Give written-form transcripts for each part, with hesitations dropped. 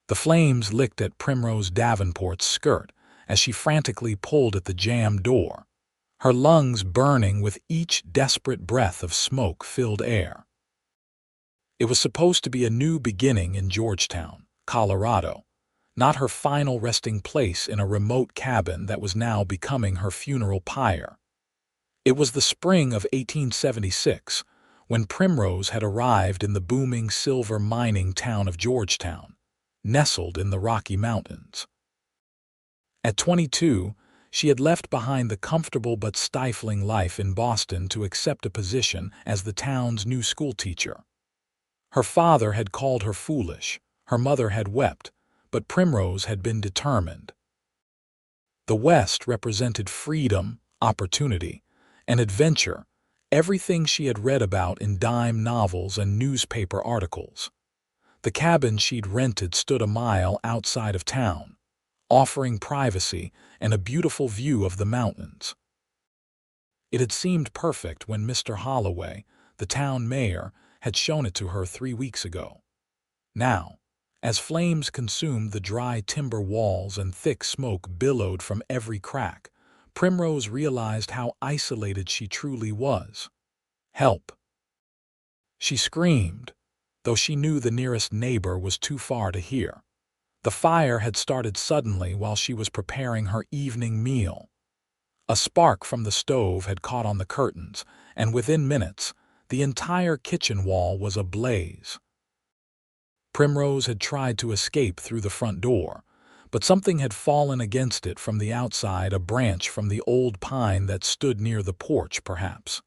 The flames licked at Primrose Davenport's skirt as she frantically pulled at the jammed door, her lungs burning with each desperate breath of smoke-filled air. It was supposed to be a new beginning in Georgetown, Colorado, not her final resting place in a remote cabin that was now becoming her funeral pyre. It was the spring of 1876, when Primrose had arrived in the booming silver mining town of Georgetown, nestled in the Rocky Mountains. At 22, she had left behind the comfortable but stifling life in Boston to accept a position as the town's new schoolteacher. Her father had called her foolish, her mother had wept, but Primrose had been determined. The West represented freedom, opportunity, and adventure, everything she had read about in dime novels and newspaper articles. The cabin she'd rented stood a mile outside of town, offering privacy and a beautiful view of the mountains. It had seemed perfect when Mr. Holloway, the town mayor, had shown it to her 3 weeks ago. Now, as flames consumed the dry timber walls and thick smoke billowed from every crack, Primrose realized how isolated she truly was. "Help!" she screamed, though she knew the nearest neighbor was too far to hear. The fire had started suddenly while she was preparing her evening meal. A spark from the stove had caught on the curtains, and within minutes, the entire kitchen wall was ablaze. Primrose had tried to escape through the front door, but something had fallen against it from the outside, a branch from the old pine that stood near the porch, perhaps.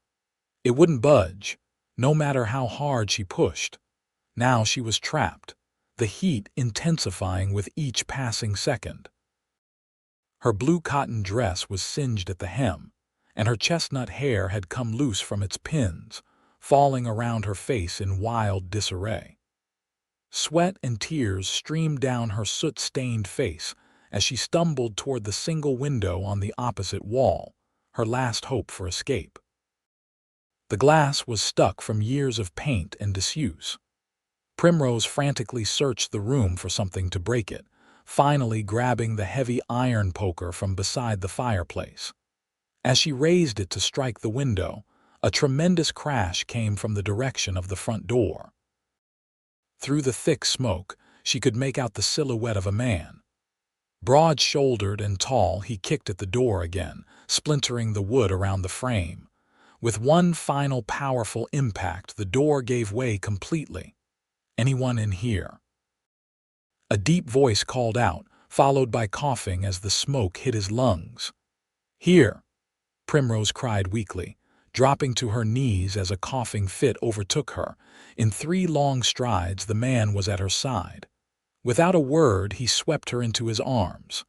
It wouldn't budge, no matter how hard she pushed. Now she was trapped, the heat intensifying with each passing second. Her blue cotton dress was singed at the hem, and her chestnut hair had come loose from its pins, falling around her face in wild disarray. Sweat and tears streamed down her soot-stained face as she stumbled toward the single window on the opposite wall, her last hope for escape. The glass was stuck from years of paint and disuse. Primrose frantically searched the room for something to break it, finally grabbing the heavy iron poker from beside the fireplace. As she raised it to strike the window, a tremendous crash came from the direction of the front door. Through the thick smoke, she could make out the silhouette of a man. Broad-shouldered and tall, he kicked at the door again, splintering the wood around the frame. With one final powerful impact, the door gave way completely. "Anyone in here?" A deep voice called out, followed by coughing as the smoke hit his lungs. "Here!" Primrose cried weakly, dropping to her knees as a coughing fit overtook her. In 3 long strides, the man was at her side. Without a word, he swept her into his arms.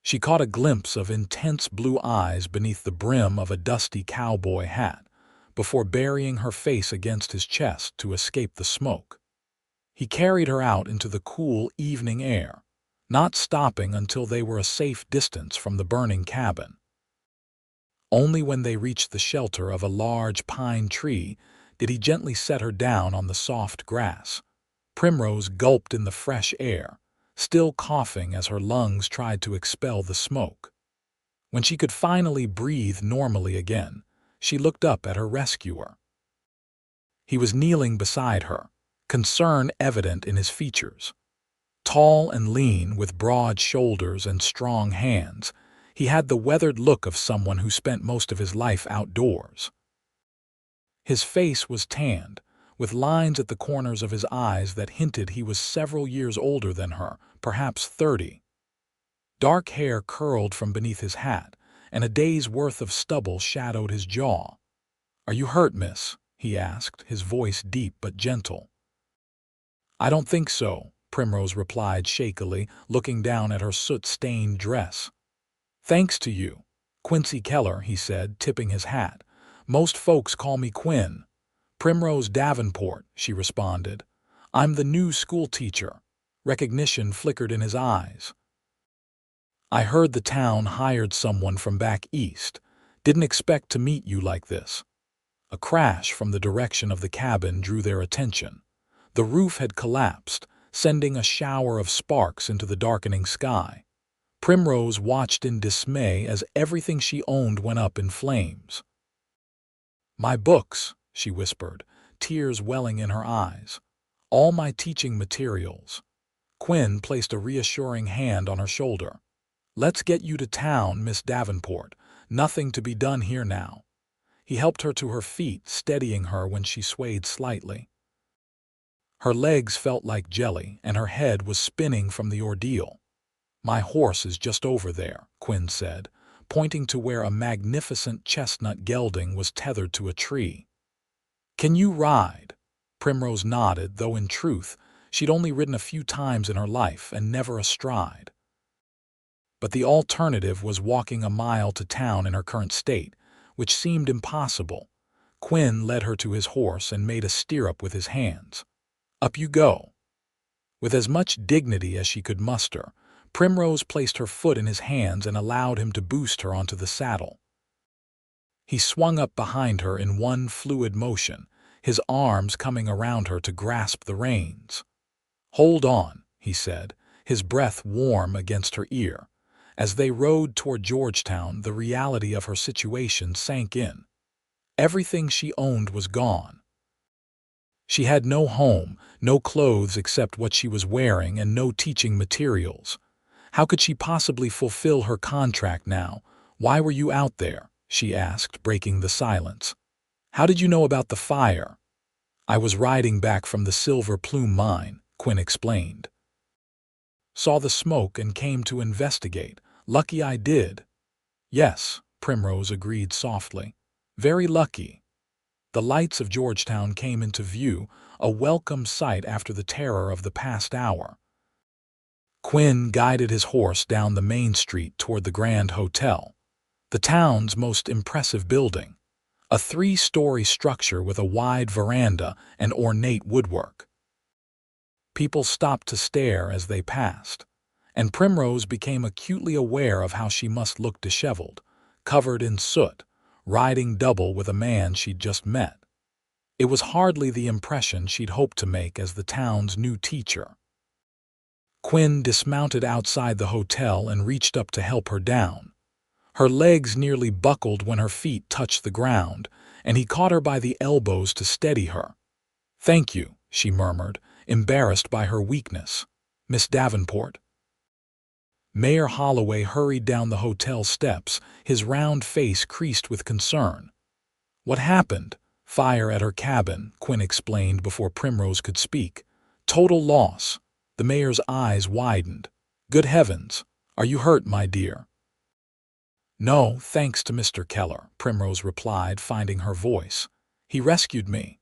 She caught a glimpse of intense blue eyes beneath the brim of a dusty cowboy hat, before burying her face against his chest to escape the smoke. He carried her out into the cool evening air, not stopping until they were a safe distance from the burning cabin. Only when they reached the shelter of a large pine tree did he gently set her down on the soft grass. Primrose gulped in the fresh air, still coughing as her lungs tried to expel the smoke. When she could finally breathe normally again, she looked up at her rescuer. He was kneeling beside her, concern evident in his features. Tall and lean, with broad shoulders and strong hands, he had the weathered look of someone who spent most of his life outdoors. His face was tanned, with lines at the corners of his eyes that hinted he was several years older than her, perhaps 30. Dark hair curled from beneath his hat, and a day's worth of stubble shadowed his jaw. "Are you hurt, miss?" he asked, his voice deep but gentle. "I don't think so," Primrose replied shakily, looking down at her soot-stained dress. "Thanks to you, Quinn Keller," he said, tipping his hat. "Most folks call me Quinn." "Primrose Davenport," she responded. "I'm the new schoolteacher." Recognition flickered in his eyes. "I heard the town hired someone from back east. Didn't expect to meet you like this." A crash from the direction of the cabin drew their attention. The roof had collapsed, sending a shower of sparks into the darkening sky. Primrose watched in dismay as everything she owned went up in flames. "My books," she whispered, tears welling in her eyes. "All my teaching materials." Quinn placed a reassuring hand on her shoulder. "Let's get you to town, Miss Davenport. Nothing to be done here now." He helped her to her feet, steadying her when she swayed slightly. Her legs felt like jelly, and her head was spinning from the ordeal. "My horse is just over there," Quinn said, pointing to where a magnificent chestnut gelding was tethered to a tree. "Can you ride?" Primrose nodded, though in truth, she'd only ridden a few times in her life and never astride. But the alternative was walking a mile to town in her current state, which seemed impossible. Quinn led her to his horse and made a stirrup with his hands. "Up you go." With as much dignity as she could muster, Primrose placed her foot in his hands and allowed him to boost her onto the saddle. He swung up behind her in one fluid motion, his arms coming around her to grasp the reins. "Hold on," he said, his breath warm against her ear. As they rode toward Georgetown, the reality of her situation sank in. Everything she owned was gone. She had no home, no clothes except what she was wearing, and no teaching materials. How could she possibly fulfill her contract now? "Why were you out there?" she asked, breaking the silence. "How did you know about the fire?" "I was riding back from the Silver Plume mine," Quinn explained. "Saw the smoke and came to investigate. Lucky I did." "Yes," Primrose agreed softly. "Very lucky." The lights of Georgetown came into view, a welcome sight after the terror of the past hour. Quinn guided his horse down the main street toward the Grand Hotel, the town's most impressive building, a 3-story structure with a wide veranda and ornate woodwork. People stopped to stare as they passed, and Primrose became acutely aware of how she must look disheveled, covered in soot, riding double with a man she'd just met. It was hardly the impression she'd hoped to make as the town's new teacher. Quinn dismounted outside the hotel and reached up to help her down. Her legs nearly buckled when her feet touched the ground, and he caught her by the elbows to steady her. "Thank you," she murmured, embarrassed by her weakness. "Miss Davenport." Mayor Holloway hurried down the hotel steps, his round face creased with concern. "What happened?" "Fire at her cabin," Quinn explained before Primrose could speak. "Total loss." The mayor's eyes widened. "Good heavens! Are you hurt, my dear?" "No, thanks to Mr. Keller," Primrose replied, finding her voice. "He rescued me."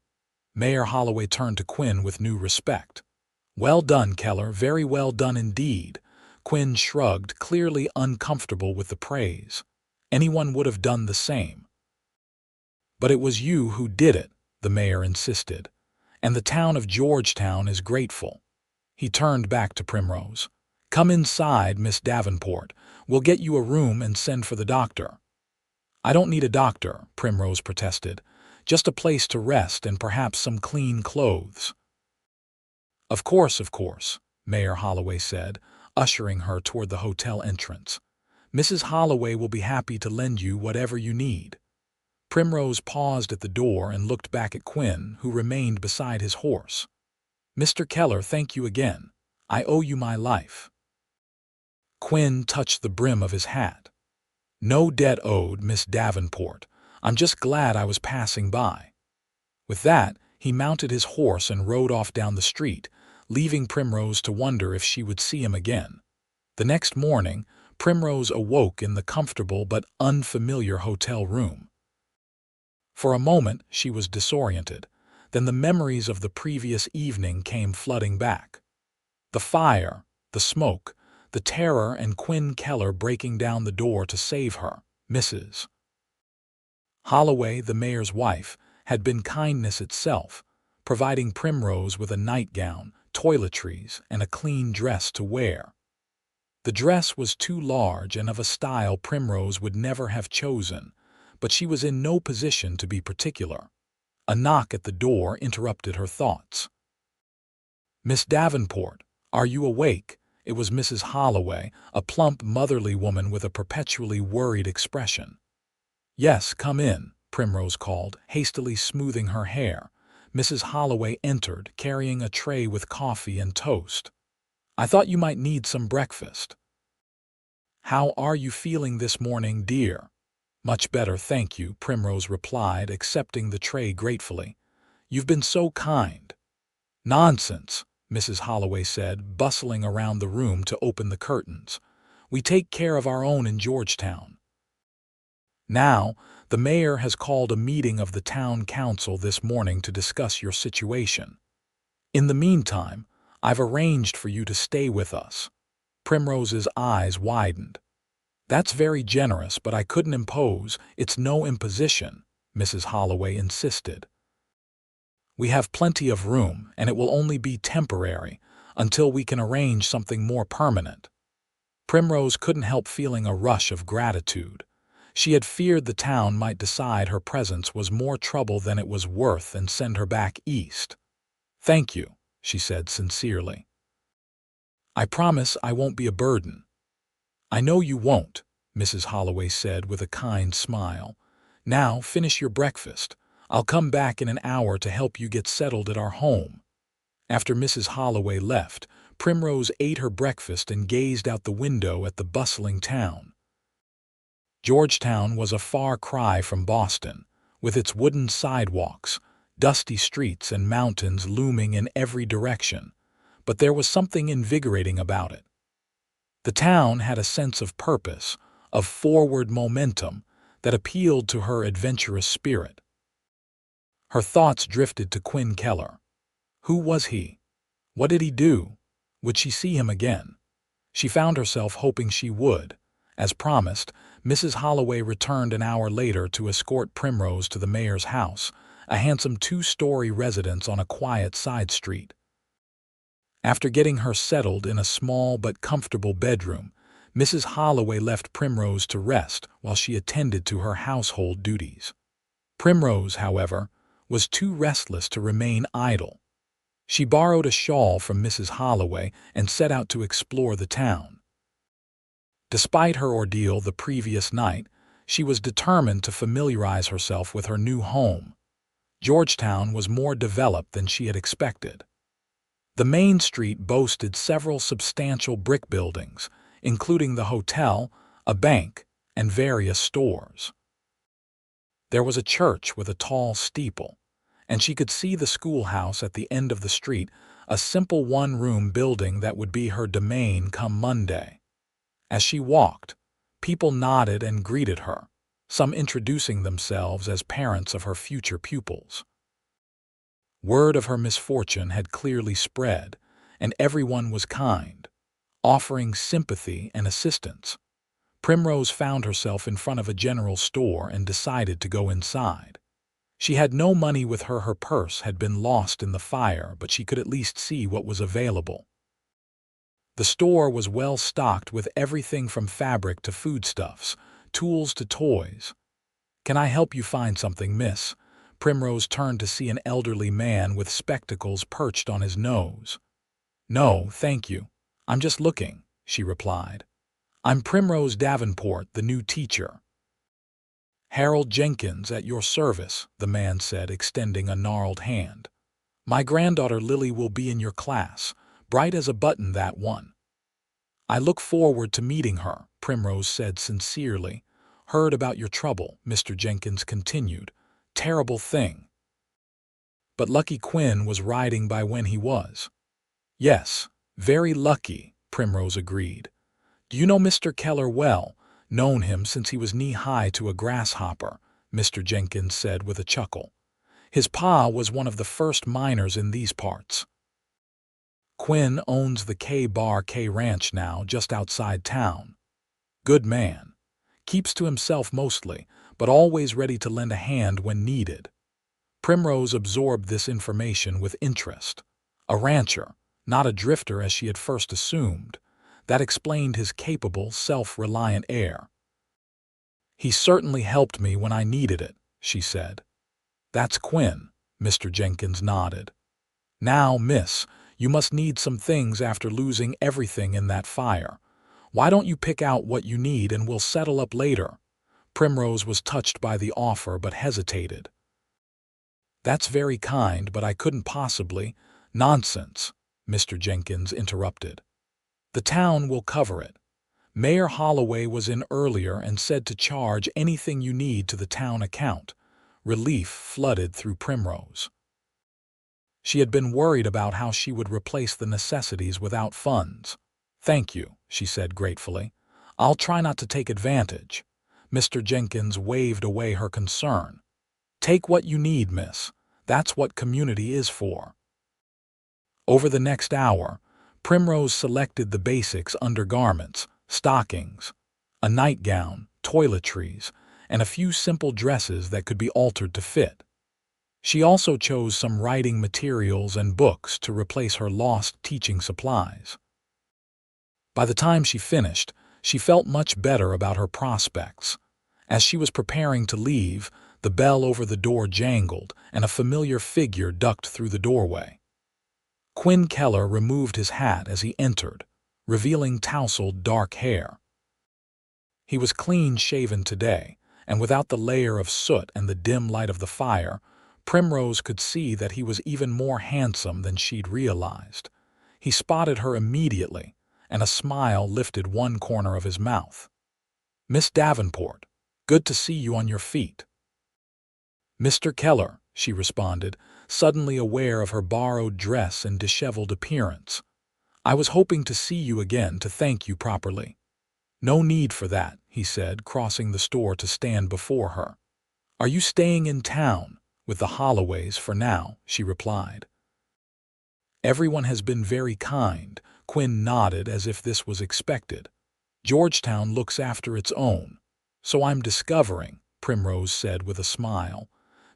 Mayor Holloway turned to Quinn with new respect. "Well done, Keller, very well done indeed." Quinn shrugged, clearly uncomfortable with the praise. "Anyone would have done the same." "But it was you who did it," the mayor insisted, "and the town of Georgetown is grateful." He turned back to Primrose. "Come inside, Miss Davenport. We'll get you a room and send for the doctor." "I don't need a doctor," Primrose protested. "Just a place to rest and perhaps some clean clothes." Of course," Mayor Holloway said, ushering her toward the hotel entrance. "Mrs. Holloway will be happy to lend you whatever you need." Primrose paused at the door and looked back at Quinn, who remained beside his horse. "Mr. Keller, thank you again. I owe you my life." Quinn touched the brim of his hat. "No debt owed, Miss Davenport. I'm just glad I was passing by." With that, he mounted his horse and rode off down the street, leaving Primrose to wonder if she would see him again. The next morning, Primrose awoke in the comfortable but unfamiliar hotel room. For a moment, she was disoriented. Then the memories of the previous evening came flooding back. The fire, the smoke, the terror, and Quinn Keller breaking down the door to save her. Mrs. Holloway, the mayor's wife, had been kindness itself, providing Primrose with a nightgown, toiletries, and a clean dress to wear. The dress was too large and of a style Primrose would never have chosen, but she was in no position to be particular. A knock at the door interrupted her thoughts. "Miss Davenport, are you awake?" It was Mrs. Holloway, a plump, motherly woman with a perpetually worried expression. "Yes, come in," Primrose called, hastily smoothing her hair. Mrs. Holloway entered, carrying a tray with coffee and toast. "I thought you might need some breakfast." "How are you feeling this morning, dear?" "Much better, thank you," Primrose replied, accepting the tray gratefully. "You've been so kind." "Nonsense," Mrs. Holloway said, bustling around the room to open the curtains. "We take care of our own in Georgetown." "Now, the mayor has called a meeting of the town council this morning to discuss your situation. In the meantime, I've arranged for you to stay with us." Primrose's eyes widened. "That's very generous, but I couldn't impose. It's no imposition," Mrs. Holloway insisted. "We have plenty of room, and it will only be temporary, until we can arrange something more permanent." Primrose couldn't help feeling a rush of gratitude. She had feared the town might decide her presence was more trouble than it was worth and send her back east. "Thank you," she said sincerely. "I promise I won't be a burden." "I know you won't," Mrs. Holloway said with a kind smile. "Now finish your breakfast. I'll come back in an hour to help you get settled at our home." After Mrs. Holloway left, Primrose ate her breakfast and gazed out the window at the bustling town. Georgetown was a far cry from Boston, with its wooden sidewalks, dusty streets, and mountains looming in every direction, but there was something invigorating about it. The town had a sense of purpose, of forward momentum, that appealed to her adventurous spirit. Her thoughts drifted to Quinn Keller. Who was he? What did he do? Would she see him again? She found herself hoping she would. As promised, Mrs. Holloway returned an hour later to escort Primrose to the mayor's house, a handsome two-story residence on a quiet side street. After getting her settled in a small but comfortable bedroom, Mrs. Holloway left Primrose to rest while she attended to her household duties. Primrose, however, was too restless to remain idle. She borrowed a shawl from Mrs. Holloway and set out to explore the town. Despite her ordeal the previous night, she was determined to familiarize herself with her new home. Georgetown was more developed than she had expected. The main street boasted several substantial brick buildings, including the hotel, a bank, and various stores. There was a church with a tall steeple, and she could see the schoolhouse at the end of the street, a simple one-room building that would be her domain come Monday. As she walked, people nodded and greeted her, some introducing themselves as parents of her future pupils. Word of her misfortune had clearly spread, and everyone was kind, offering sympathy and assistance. Primrose found herself in front of a general store and decided to go inside. She had no money with her. Her purse had been lost in the fire, but she could at least see what was available. The store was well stocked with everything from fabric to foodstuffs, tools to toys. "Can I help you find something, miss?" Primrose turned to see an elderly man with spectacles perched on his nose. "No, thank you. I'm just looking," she replied. "I'm Primrose Davenport, the new teacher." "Harold Jenkins, at your service," the man said, extending a gnarled hand. "My granddaughter Lily will be in your class. Bright as a button, that one." "I look forward to meeting her," Primrose said sincerely. "Heard about your trouble," Mr. Jenkins continued. "Terrible thing. But lucky Quinn was riding by when he was." "Yes, very lucky," Primrose agreed. "Do you know Mr. Keller well?" "Known him since he was knee-high to a grasshopper," Mr. Jenkins said with a chuckle. "His pa was one of the first miners in these parts. Quinn owns the K Ranch now, just outside town. Good man. Keeps to himself mostly, but always ready to lend a hand when needed." Primrose absorbed this information with interest. A rancher, not a drifter as she had first assumed. That explained his capable, self-reliant air. "He certainly helped me when I needed it," she said. "That's Quinn," Mr. Jenkins nodded. "Now, miss, You must need some things after losing everything in that fire. Why don't you pick out what you need and we'll settle up later?" Primrose was touched by the offer but hesitated. "That's very kind, but I couldn't possibly—" "Nonsense," Mr. Jenkins interrupted. "The town will cover it. Mayor Holloway was in earlier and said to charge anything you need to the town account." Relief flooded through Primrose. She had been worried about how she would replace the necessities without funds. "Thank you," she said gratefully. "I'll try not to take advantage." Mr. Jenkins waved away her concern. "Take what you need, miss. That's what community is for." Over the next hour, Primrose selected the basics: undergarments, stockings, a nightgown, toiletries, and a few simple dresses that could be altered to fit. She also chose some writing materials and books to replace her lost teaching supplies. By the time she finished, she felt much better about her prospects. As she was preparing to leave, the bell over the door jangled and a familiar figure ducked through the doorway. Quinn Keller removed his hat as he entered, revealing tousled dark hair. He was clean-shaven today, and without the layer of soot and the dim light of the fire, Primrose could see that he was even more handsome than she'd realized. He spotted her immediately, and a smile lifted one corner of his mouth. "Miss Davenport, good to see you on your feet." "Mr. Keller," she responded, suddenly aware of her borrowed dress and disheveled appearance. "I was hoping to see you again to thank you properly." "No need for that," he said, crossing the store to stand before her. "Are you staying in town?" "With the Holloways for now," she replied. "Everyone has been very kind." Quinn nodded as if this was expected. "Georgetown looks after its own." "So I'm discovering," Primrose said with a smile.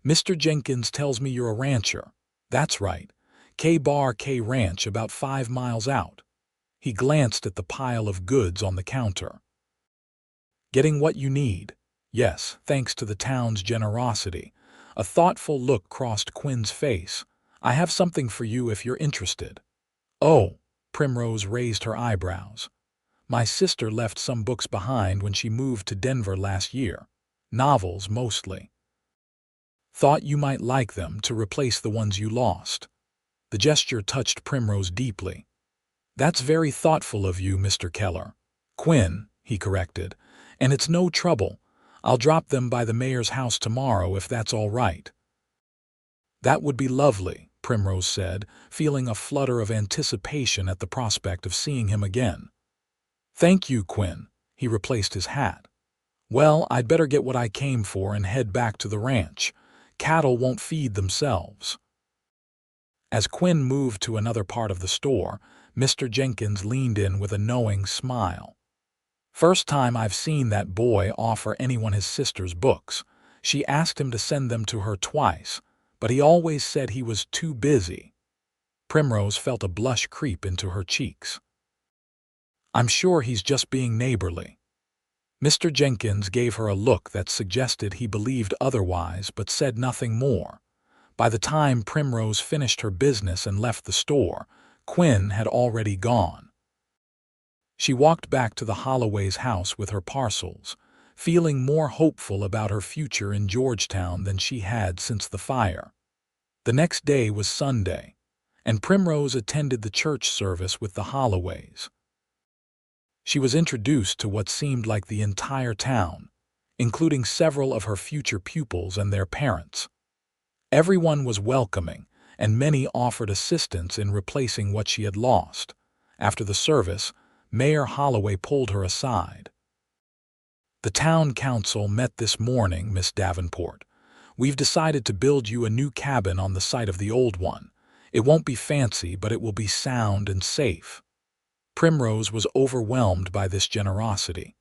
"Mr. Jenkins tells me you're a rancher." "That's right. K Ranch, about 5 miles out." He glanced at the pile of goods on the counter. "Getting what you need?" "Yes, thanks to the town's generosity." A thoughtful look crossed Quinn's face. "I have something for you if you're interested." "Oh," Primrose raised her eyebrows. "My sister left some books behind when she moved to Denver last year. Novels, mostly. Thought you might like them to replace the ones you lost." The gesture touched Primrose deeply. "That's very thoughtful of you, Mr. Keller." "Quinn," he corrected. "And it's no trouble. I'll drop them by the mayor's house tomorrow if that's all right." "That would be lovely," Primrose said, feeling a flutter of anticipation at the prospect of seeing him again. "Thank you, Quinn." He replaced his hat. "Well, I'd better get what I came for and head back to the ranch. Cattle won't feed themselves." As Quinn moved to another part of the store, Mr. Jenkins leaned in with a knowing smile. "First time I've seen that boy offer anyone his sister's books. She asked him to send them to her twice, but he always said he was too busy." Primrose felt a blush creep into her cheeks. "I'm sure he's just being neighborly." Mr. Jenkins gave her a look that suggested he believed otherwise but said nothing more. By the time Primrose finished her business and left the store, Quinn had already gone. She walked back to the Holloway's house with her parcels, feeling more hopeful about her future in Georgetown than she had since the fire. The next day was Sunday, and Primrose attended the church service with the Holloways. She was introduced to what seemed like the entire town, including several of her future pupils and their parents. Everyone was welcoming, and many offered assistance in replacing what she had lost. After the service, Mayor Holloway pulled her aside. "The town council met this morning, Miss Davenport. We've decided to build you a new cabin on the site of the old one. It won't be fancy, but it will be sound and safe." Primrose was overwhelmed by this generosity.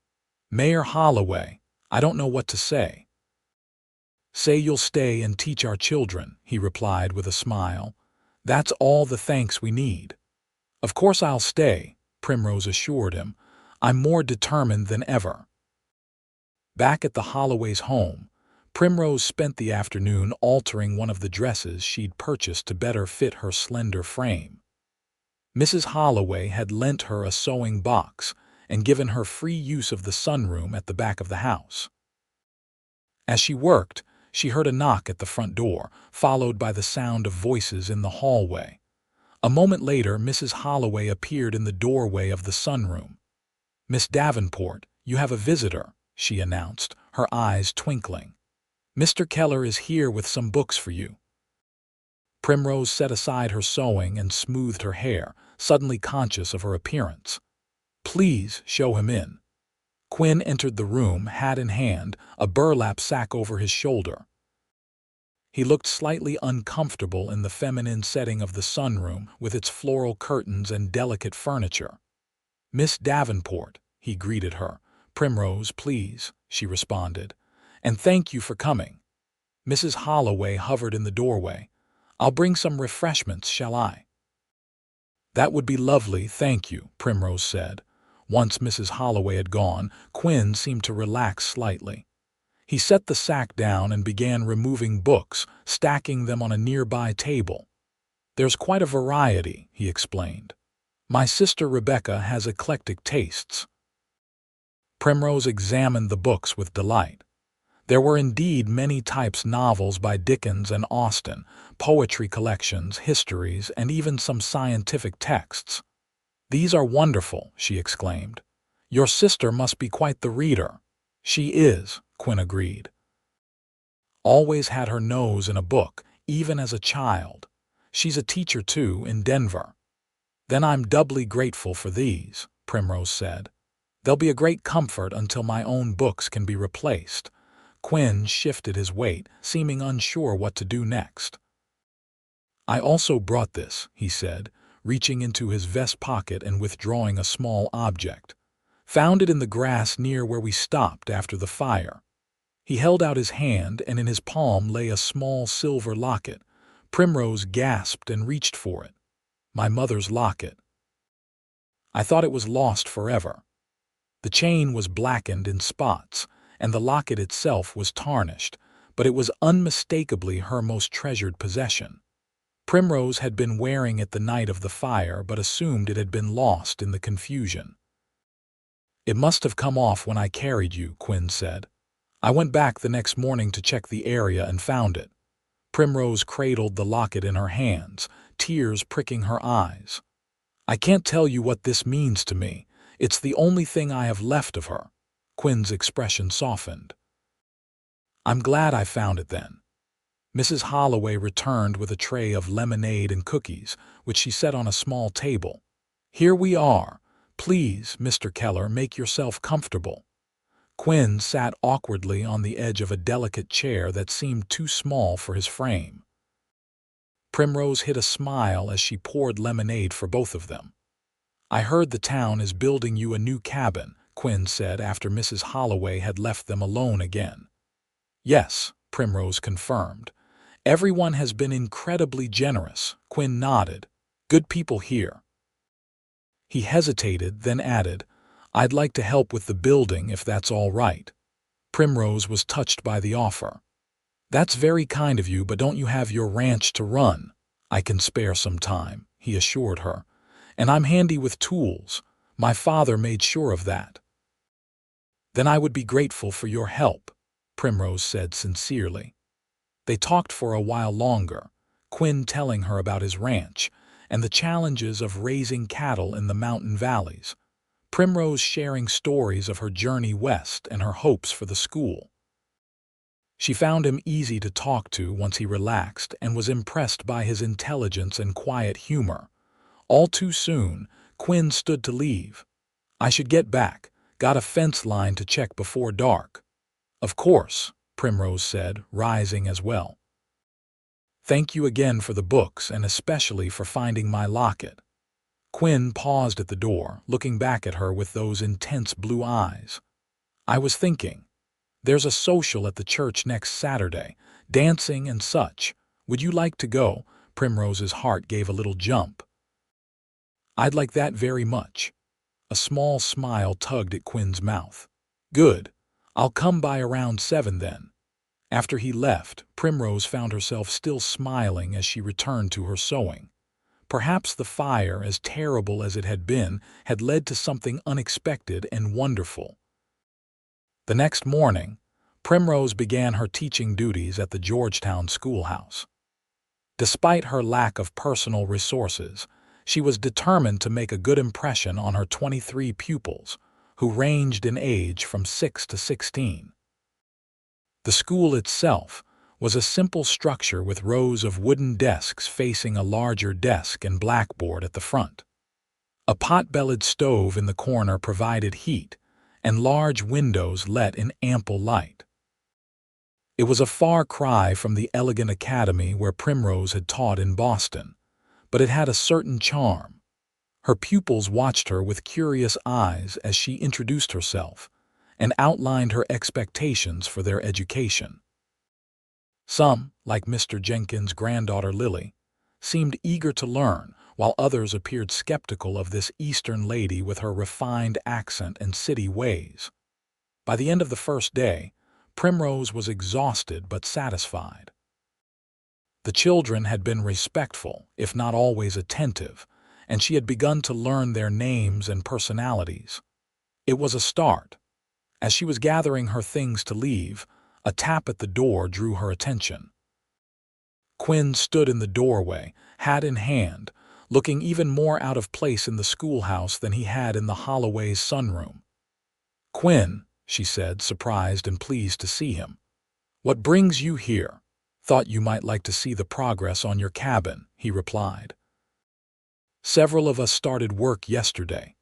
"Mayor Holloway, I don't know what to say." "Say you'll stay and teach our children," he replied with a smile. "That's all the thanks we need." "Of course I'll stay," Primrose assured him. "I'm more determined than ever." Back at the Holloway's home, Primrose spent the afternoon altering one of the dresses she'd purchased to better fit her slender frame. Mrs. Holloway had lent her a sewing box and given her free use of the sunroom at the back of the house. As she worked, she heard a knock at the front door, followed by the sound of voices in the hallway. A moment later, Mrs. Holloway appeared in the doorway of the sunroom. "Miss Davenport, you have a visitor," she announced, her eyes twinkling. "Mr. Keller is here with some books for you." Primrose set aside her sewing and smoothed her hair, suddenly conscious of her appearance. "Please show him in." Quinn entered the room, hat in hand, a burlap sack over his shoulder. He looked slightly uncomfortable in the feminine setting of the sunroom with its floral curtains and delicate furniture. "Miss Davenport," he greeted her. "Primrose, please," she responded. "And thank you for coming." Mrs. Holloway hovered in the doorway. "I'll bring some refreshments, shall I?" "That would be lovely, thank you," Primrose said. Once Mrs. Holloway had gone, Quinn seemed to relax slightly. He set the sack down and began removing books, stacking them on a nearby table. "There's quite a variety," he explained. "My sister Rebecca has eclectic tastes." Primrose examined the books with delight. There were indeed many types: novels by Dickens and Austen, poetry collections, histories, and even some scientific texts. "These are wonderful," she exclaimed. "Your sister must be quite the reader." "She is," Quinn agreed. "Always had her nose in a book, even as a child. She's a teacher, too, in Denver." "Then I'm doubly grateful for these," Primrose said. "They'll be a great comfort until my own books can be replaced." Quinn shifted his weight, seeming unsure what to do next. "I also brought this," he said, reaching into his vest pocket and withdrawing a small object. "Found it in the grass near where we stopped after the fire." He held out his hand, and in his palm lay a small silver locket. Primrose gasped and reached for it. "My mother's locket. I thought it was lost forever." The chain was blackened in spots, and the locket itself was tarnished, but it was unmistakably her most treasured possession. Primrose had been wearing it the night of the fire, but assumed it had been lost in the confusion. "It must have come off when I carried you," Quinn said. "I went back the next morning to check the area and found it." Primrose cradled the locket in her hands, tears pricking her eyes. "I can't tell you what this means to me. It's the only thing I have left of her." Quinn's expression softened. "I'm glad I found it then." Mrs. Holloway returned with a tray of lemonade and cookies, which she set on a small table. "Here we are. Please, Mr. Keller, make yourself comfortable." Quinn sat awkwardly on the edge of a delicate chair that seemed too small for his frame. Primrose hid a smile as she poured lemonade for both of them. "I heard the town is building you a new cabin," Quinn said after Mrs. Holloway had left them alone again. "Yes," Primrose confirmed. "Everyone has been incredibly generous." Quinn nodded. "Good people here." He hesitated, then added, "I'd like to help with the building if that's all right." Primrose was touched by the offer. "That's very kind of you, but don't you have your ranch to run?" "I can spare some time," he assured her. "And I'm handy with tools. My father made sure of that." "Then I would be grateful for your help," Primrose said sincerely. They talked for a while longer, Quinn telling her about his ranch and the challenges of raising cattle in the mountain valleys, Primrose sharing stories of her journey west and her hopes for the school. She found him easy to talk to once he relaxed and was impressed by his intelligence and quiet humor. All too soon, Quinn stood to leave. "I should get back. Got a fence line to check before dark." "Of course," Primrose said, rising as well. "Thank you again for the books and especially for finding my locket." Quinn paused at the door, looking back at her with those intense blue eyes. "I was thinking, there's a social at the church next Saturday, dancing and such. Would you like to go?" Primrose's heart gave a little jump. "I'd like that very much." A small smile tugged at Quinn's mouth. "Good. I'll come by around 7 then." After he left, Primrose found herself still smiling as she returned to her sewing. Perhaps the fire, as terrible as it had been, had led to something unexpected and wonderful. The next morning, Primrose began her teaching duties at the Georgetown schoolhouse. Despite her lack of personal resources, she was determined to make a good impression on her 23 pupils, who ranged in age from 6 to 16. The school itself was a simple structure with rows of wooden desks facing a larger desk and blackboard at the front. A pot-bellied stove in the corner provided heat, and large windows let in ample light. It was a far cry from the elegant academy where Primrose had taught in Boston, but it had a certain charm. Her pupils watched her with curious eyes as she introduced herself and outlined her expectations for their education. Some, like Mr. Jenkins' granddaughter Lily, seemed eager to learn, while others appeared skeptical of this Eastern lady with her refined accent and city ways. By the end of the first day, Primrose was exhausted but satisfied. The children had been respectful, if not always attentive, and she had begun to learn their names and personalities. It was a start. As she was gathering her things to leave, a tap at the door drew her attention. Quinn stood in the doorway, hat in hand, looking even more out of place in the schoolhouse than he had in the Holloway's sunroom. "Quinn," she said, surprised and pleased to see him. "What brings you here? Thought you might like to see the progress on your cabin," he replied. "Several of us started work yesterday."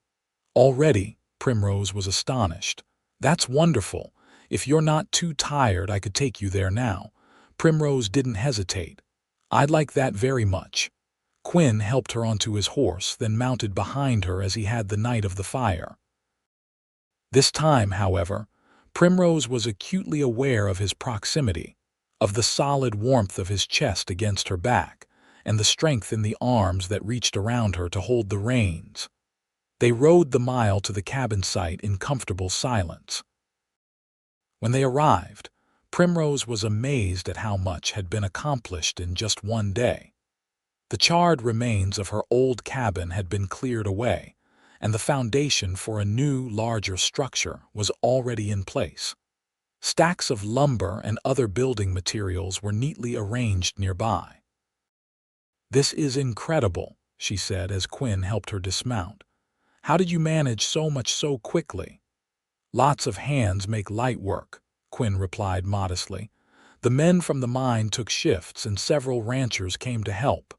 "Already?" Primrose was astonished. "That's wonderful. If you're not too tired, I could take you there now." Primrose didn't hesitate. "I'd like that very much." Quinn helped her onto his horse, then mounted behind her as he had the night of the fire. This time, however, Primrose was acutely aware of his proximity, of the solid warmth of his chest against her back, and the strength in the arms that reached around her to hold the reins. They rode the mile to the cabin site in comfortable silence. When they arrived, Primrose was amazed at how much had been accomplished in just one day. The charred remains of her old cabin had been cleared away, and the foundation for a new, larger structure was already in place. Stacks of lumber and other building materials were neatly arranged nearby. "This is incredible," she said as Quinn helped her dismount. "How did you manage so much so quickly?" "Lots of hands make light work," Quinn replied modestly. "The men from the mine took shifts and several ranchers came to help."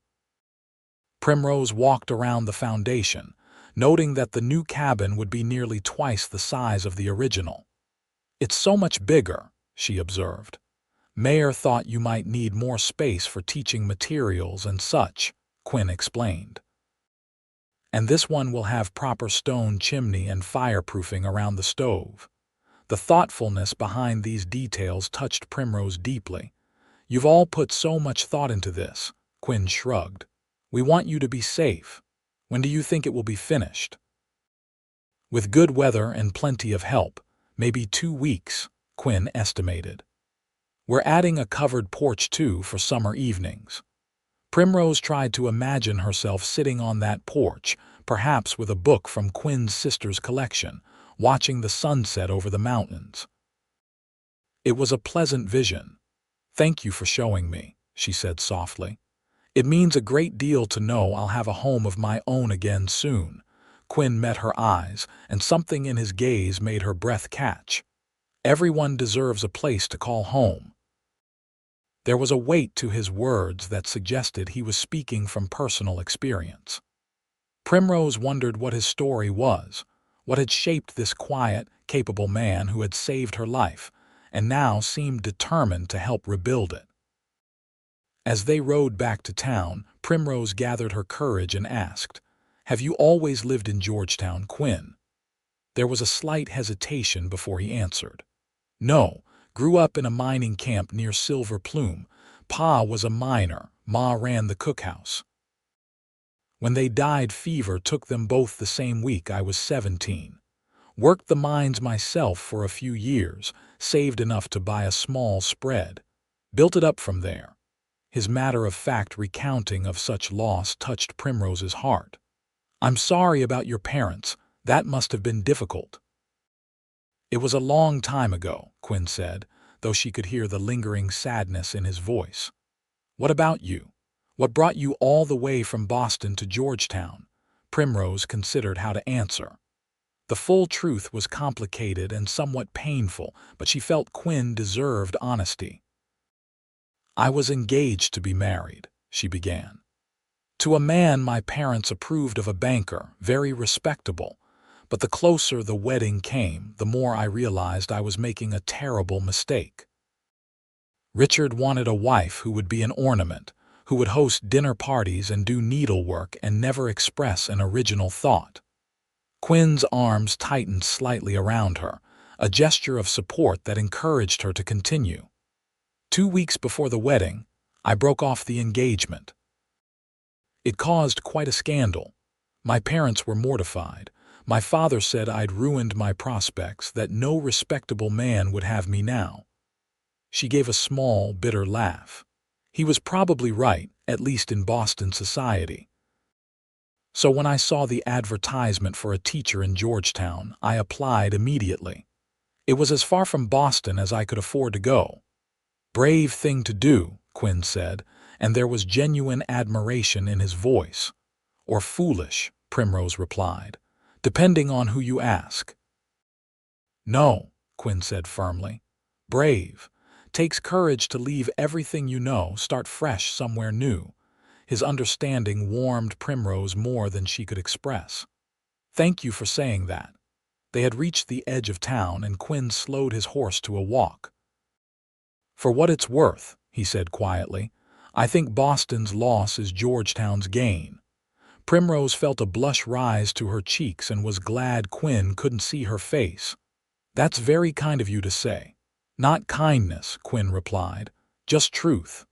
Primrose walked around the foundation, noting that the new cabin would be nearly twice the size of the original. "It's so much bigger," she observed. "Mayor thought you might need more space for teaching materials and such," Quinn explained. "And this one will have proper stone chimney and fireproofing around the stove." The thoughtfulness behind these details touched Primrose deeply. "You've all put so much thought into this," Quinn shrugged. "We want you to be safe. When do you think it will be finished?" "With good weather and plenty of help, maybe 2 weeks," Quinn estimated. "We're adding a covered porch too for summer evenings." Primrose tried to imagine herself sitting on that porch, perhaps with a book from Quinn's sister's collection, watching the sunset over the mountains. It was a pleasant vision. "Thank you for showing me," she said softly. "It means a great deal to know I'll have a home of my own again soon." Quinn met her eyes, and something in his gaze made her breath catch. Everyone deserves a place to call home. There was a weight to his words that suggested he was speaking from personal experience. Primrose wondered what his story was, what had shaped this quiet, capable man who had saved her life, and now seemed determined to help rebuild it. As they rode back to town, Primrose gathered her courage and asked, "Have you always lived in Georgetown, Quinn?" There was a slight hesitation before he answered. "No, grew up in a mining camp near Silver Plume. Pa was a miner, Ma ran the cookhouse. When they died, fever took them both the same week I was 17. Worked the mines myself for a few years, saved enough to buy a small spread. Built it up from there. His matter-of-fact recounting of such loss touched Primrose's heart. "I'm sorry about your parents. That must have been difficult." "It was a long time ago," Quinn said, though she could hear the lingering sadness in his voice. "What about you? What brought you all the way from Boston to Georgetown?" Primrose considered how to answer. The full truth was complicated and somewhat painful, but she felt Quinn deserved honesty. "I was engaged to be married," she began. "To a man my parents approved of, a banker, very respectable. But the closer the wedding came, the more I realized I was making a terrible mistake. Richard wanted a wife who would be an ornament, who would host dinner parties and do needlework and never express an original thought." Quinn's arms tightened slightly around her, a gesture of support that encouraged her to continue. "2 weeks before the wedding, I broke off the engagement. It caused quite a scandal. My parents were mortified. My father said I'd ruined my prospects, that no respectable man would have me now." She gave a small, bitter laugh. He was probably right, at least in Boston society. "So when I saw the advertisement for a teacher in Georgetown, I applied immediately. It was as far from Boston as I could afford to go." "Brave thing to do," Quinn said, and there was genuine admiration in his voice. "Or foolish," Primrose replied, "depending on who you ask." "No," Quinn said firmly. "Brave. Takes courage to leave everything you know, start fresh somewhere new." His understanding warmed Primrose more than she could express. "Thank you for saying that." They had reached the edge of town, and Quinn slowed his horse to a walk. "For what it's worth," he said quietly, "I think Boston's loss is Georgetown's gain." Primrose felt a blush rise to her cheeks and was glad Quinn couldn't see her face. "That's very kind of you to say." "Not kindness," Quinn replied, "just truth."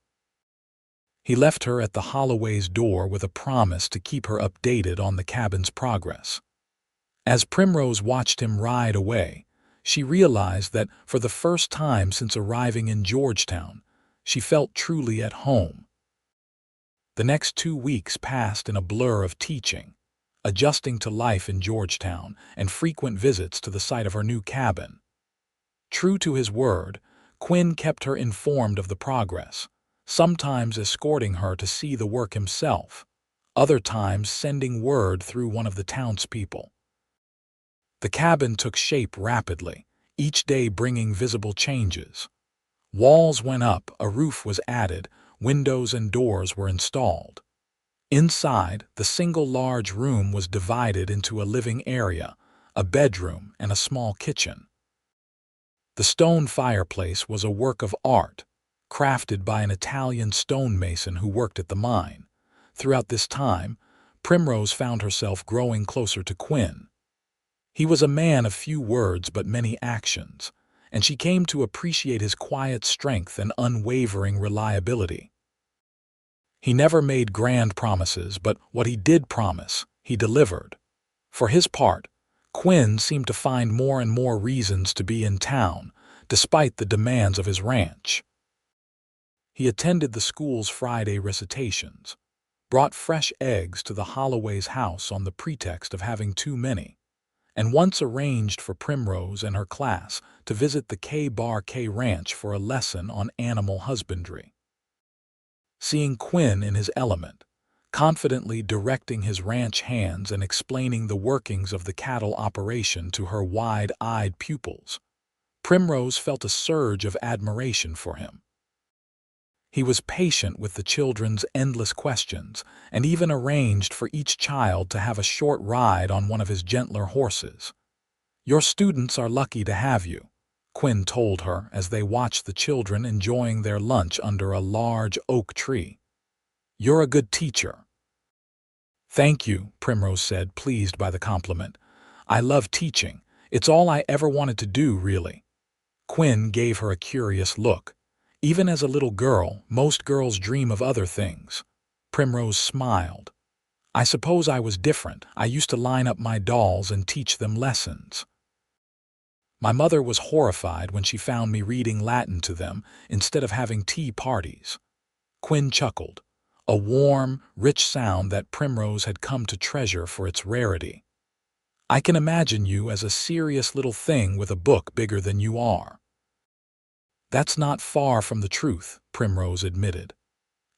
He left her at the Holloway's door with a promise to keep her updated on the cabin's progress. As Primrose watched him ride away, she realized that for the first time since arriving in Georgetown, she felt truly at home. The next 2 weeks passed in a blur of teaching, adjusting to life in Georgetown, and frequent visits to the site of her new cabin. True to his word, Quinn kept her informed of the progress, sometimes escorting her to see the work himself, other times sending word through one of the townspeople. The cabin took shape rapidly, each day bringing visible changes. Walls went up, a roof was added, windows and doors were installed. Inside, the single large room was divided into a living area, a bedroom, and a small kitchen. The stone fireplace was a work of art, crafted by an Italian stonemason who worked at the mine. Throughout this time, Primrose found herself growing closer to Quinn. He was a man of few words but many actions, and she came to appreciate his quiet strength and unwavering reliability. He never made grand promises, but what he did promise, he delivered. For his part, Quinn seemed to find more and more reasons to be in town, despite the demands of his ranch. He attended the school's Friday recitations, brought fresh eggs to the Holloway's house on the pretext of having too many, and once arranged for Primrose and her class to visit the K-Bar-K ranch for a lesson on animal husbandry. Seeing Quinn in his element, confidently directing his ranch hands and explaining the workings of the cattle operation to her wide-eyed pupils, Primrose felt a surge of admiration for him. He was patient with the children's endless questions and even arranged for each child to have a short ride on one of his gentler horses. "Your students are lucky to have you," Quinn told her as they watched the children enjoying their lunch under a large oak tree. "You're a good teacher." "Thank you," Primrose said, pleased by the compliment. "I love teaching. It's all I ever wanted to do, really." Quinn gave her a curious look. "Even as a little girl, most girls dream of other things." Primrose smiled. "I suppose I was different. I used to line up my dolls and teach them lessons. My mother was horrified when she found me reading Latin to them instead of having tea parties." Quinn chuckled, a warm, rich sound that Primrose had come to treasure for its rarity. I can imagine you as a serious little thing with a book bigger than you are. That's not far from the truth, Primrose admitted.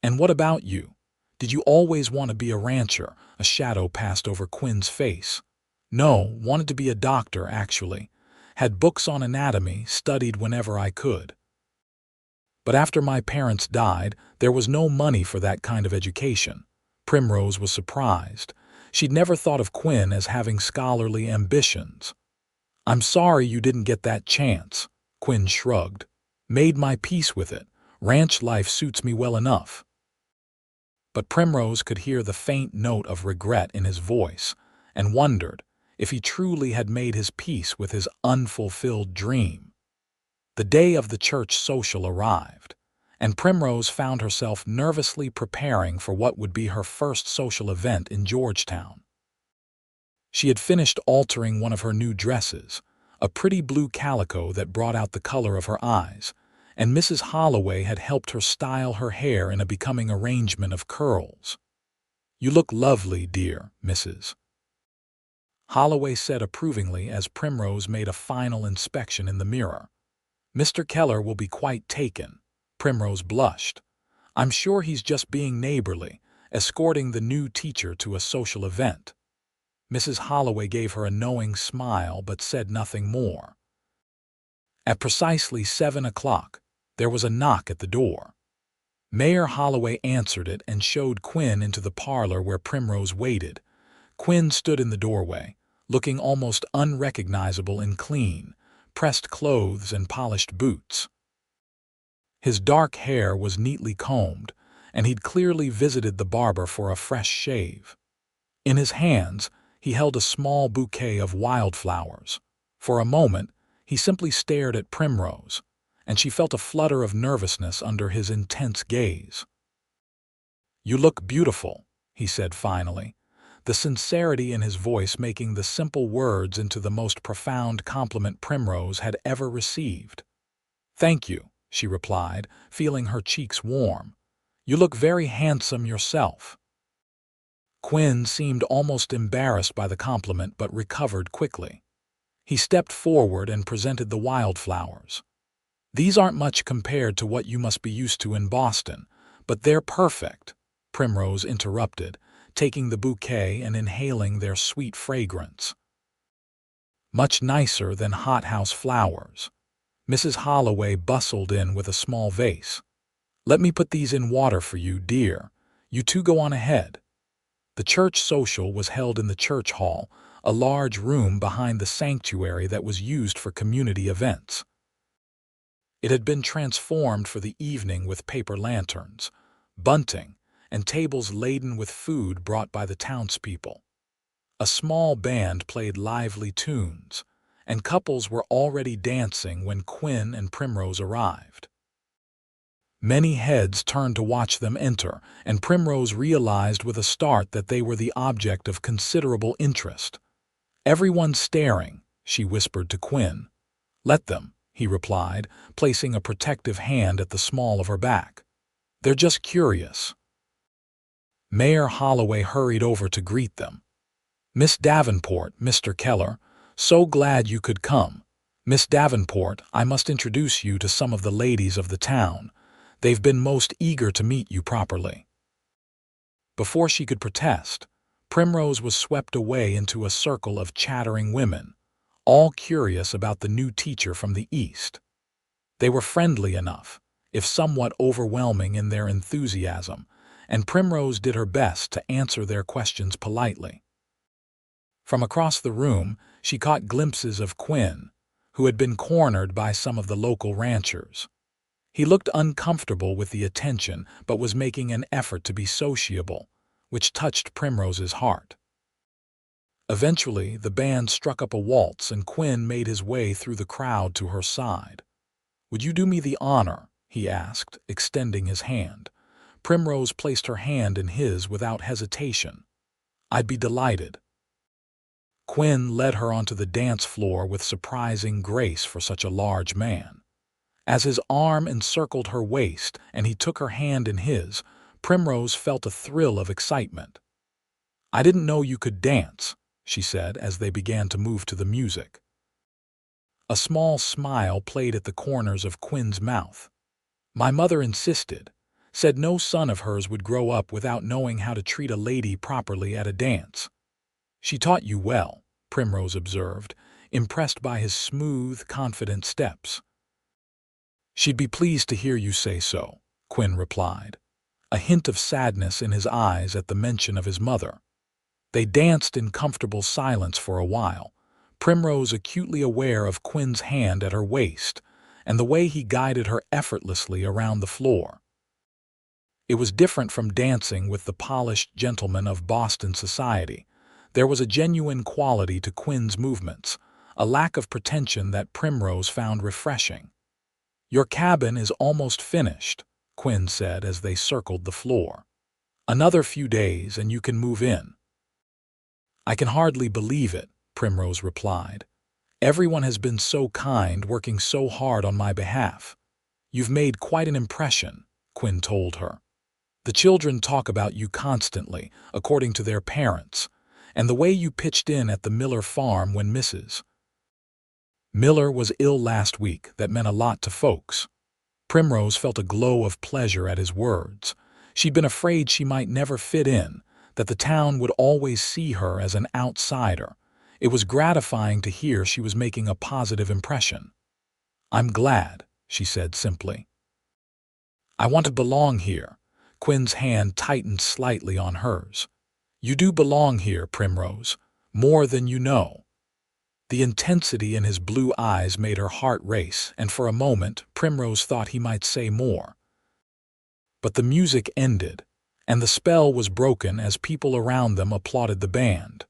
And what about you? Did you always want to be a rancher? A shadow passed over Quinn's face. No, wanted to be a doctor, actually. Had books on anatomy, studied whenever I could. But after my parents died, there was no money for that kind of education. Primrose was surprised. She'd never thought of Quinn as having scholarly ambitions. I'm sorry you didn't get that chance, Quinn shrugged. Made my peace with it. Ranch life suits me well enough. But Primrose could hear the faint note of regret in his voice and wondered if he truly had made his peace with his unfulfilled dream. The day of the church social arrived, and Primrose found herself nervously preparing for what would be her first social event in Georgetown. She had finished altering one of her new dresses, a pretty blue calico that brought out the color of her eyes, and Mrs. Holloway had helped her style her hair in a becoming arrangement of curls. "You look lovely, dear, Mrs." Holloway said approvingly as Primrose made a final inspection in the mirror. "Mr. Keller will be quite taken." Primrose blushed. "I'm sure he's just being neighborly, escorting the new teacher to a social event." Mrs. Holloway gave her a knowing smile but said nothing more. At precisely 7 o'clock, there was a knock at the door. Mayor Holloway answered it and showed Quinn into the parlor where Primrose waited. Quinn stood in the doorway, looking almost unrecognizable in clean, pressed clothes and polished boots. His dark hair was neatly combed, and he'd clearly visited the barber for a fresh shave. In his hands, he held a small bouquet of wildflowers. For a moment, he simply stared at Primrose, and she felt a flutter of nervousness under his intense gaze. "You look beautiful," he said finally, the sincerity in his voice making the simple words into the most profound compliment Primrose had ever received. "Thank you," she replied, feeling her cheeks warm. "You look very handsome yourself." Quinn seemed almost embarrassed by the compliment but recovered quickly. He stepped forward and presented the wildflowers. "These aren't much compared to what you must be used to in Boston, but they're perfect," Primrose interrupted, taking the bouquet and inhaling their sweet fragrance. "Much nicer than hothouse flowers." Mrs. Holloway bustled in with a small vase. "Let me put these in water for you, dear. You two go on ahead." The church social was held in the church hall, a large room behind the sanctuary that was used for community events. It had been transformed for the evening with paper lanterns, bunting, and tables laden with food brought by the townspeople. A small band played lively tunes, and couples were already dancing when Quinn and Primrose arrived. Many heads turned to watch them enter, and Primrose realized with a start that they were the object of considerable interest. "Everyone's staring," she whispered to Quinn. "Let them," he replied, placing a protective hand at the small of her back. "They're just curious." Mayor Holloway hurried over to greet them. "Miss Davenport, Mr. Keller, so glad you could come. Miss Davenport, I must introduce you to some of the ladies of the town. They've been most eager to meet you properly." Before she could protest, Primrose was swept away into a circle of chattering women, all curious about the new teacher from the East. They were friendly enough, if somewhat overwhelming in their enthusiasm, and Primrose did her best to answer their questions politely. From across the room, she caught glimpses of Quinn, who had been cornered by some of the local ranchers. He looked uncomfortable with the attention but was making an effort to be sociable, which touched Primrose's heart. Eventually, the band struck up a waltz and Quinn made his way through the crowd to her side. "Would you do me the honor?" he asked, extending his hand. Primrose placed her hand in his without hesitation. "I'd be delighted." Quinn led her onto the dance floor with surprising grace for such a large man. As his arm encircled her waist and he took her hand in his, Primrose felt a thrill of excitement. "I didn't know you could dance," she said as they began to move to the music. A small smile played at the corners of Quinn's mouth. "My mother insisted, said no son of hers would grow up without knowing how to treat a lady properly at a dance." "She taught you well," Primrose observed, impressed by his smooth, confident steps. "She'd be pleased to hear you say so," Quinn replied, a hint of sadness in his eyes at the mention of his mother. They danced in comfortable silence for a while, Primrose acutely aware of Quinn's hand at her waist and the way he guided her effortlessly around the floor. It was different from dancing with the polished gentlemen of Boston society. There was a genuine quality to Quinn's movements, a lack of pretension that Primrose found refreshing. "Your cabin is almost finished," Quinn said as they circled the floor. "Another few days and you can move in." "I can hardly believe it," Primrose replied. "Everyone has been so kind, working so hard on my behalf." "You've made quite an impression," Quinn told her. "The children talk about you constantly, according to their parents, and the way you pitched in at the Miller farm when Mrs. Miller was ill last week, that meant a lot to folks." Primrose felt a glow of pleasure at his words. She'd been afraid she might never fit in, that the town would always see her as an outsider. It was gratifying to hear she was making a positive impression. "I'm glad," she said simply. "I want to belong here." Quinn's hand tightened slightly on hers. "You do belong here, Primrose, more than you know." The intensity in his blue eyes made her heart race, and for a moment Primrose thought he might say more. But the music ended, and the spell was broken as people around them applauded the band.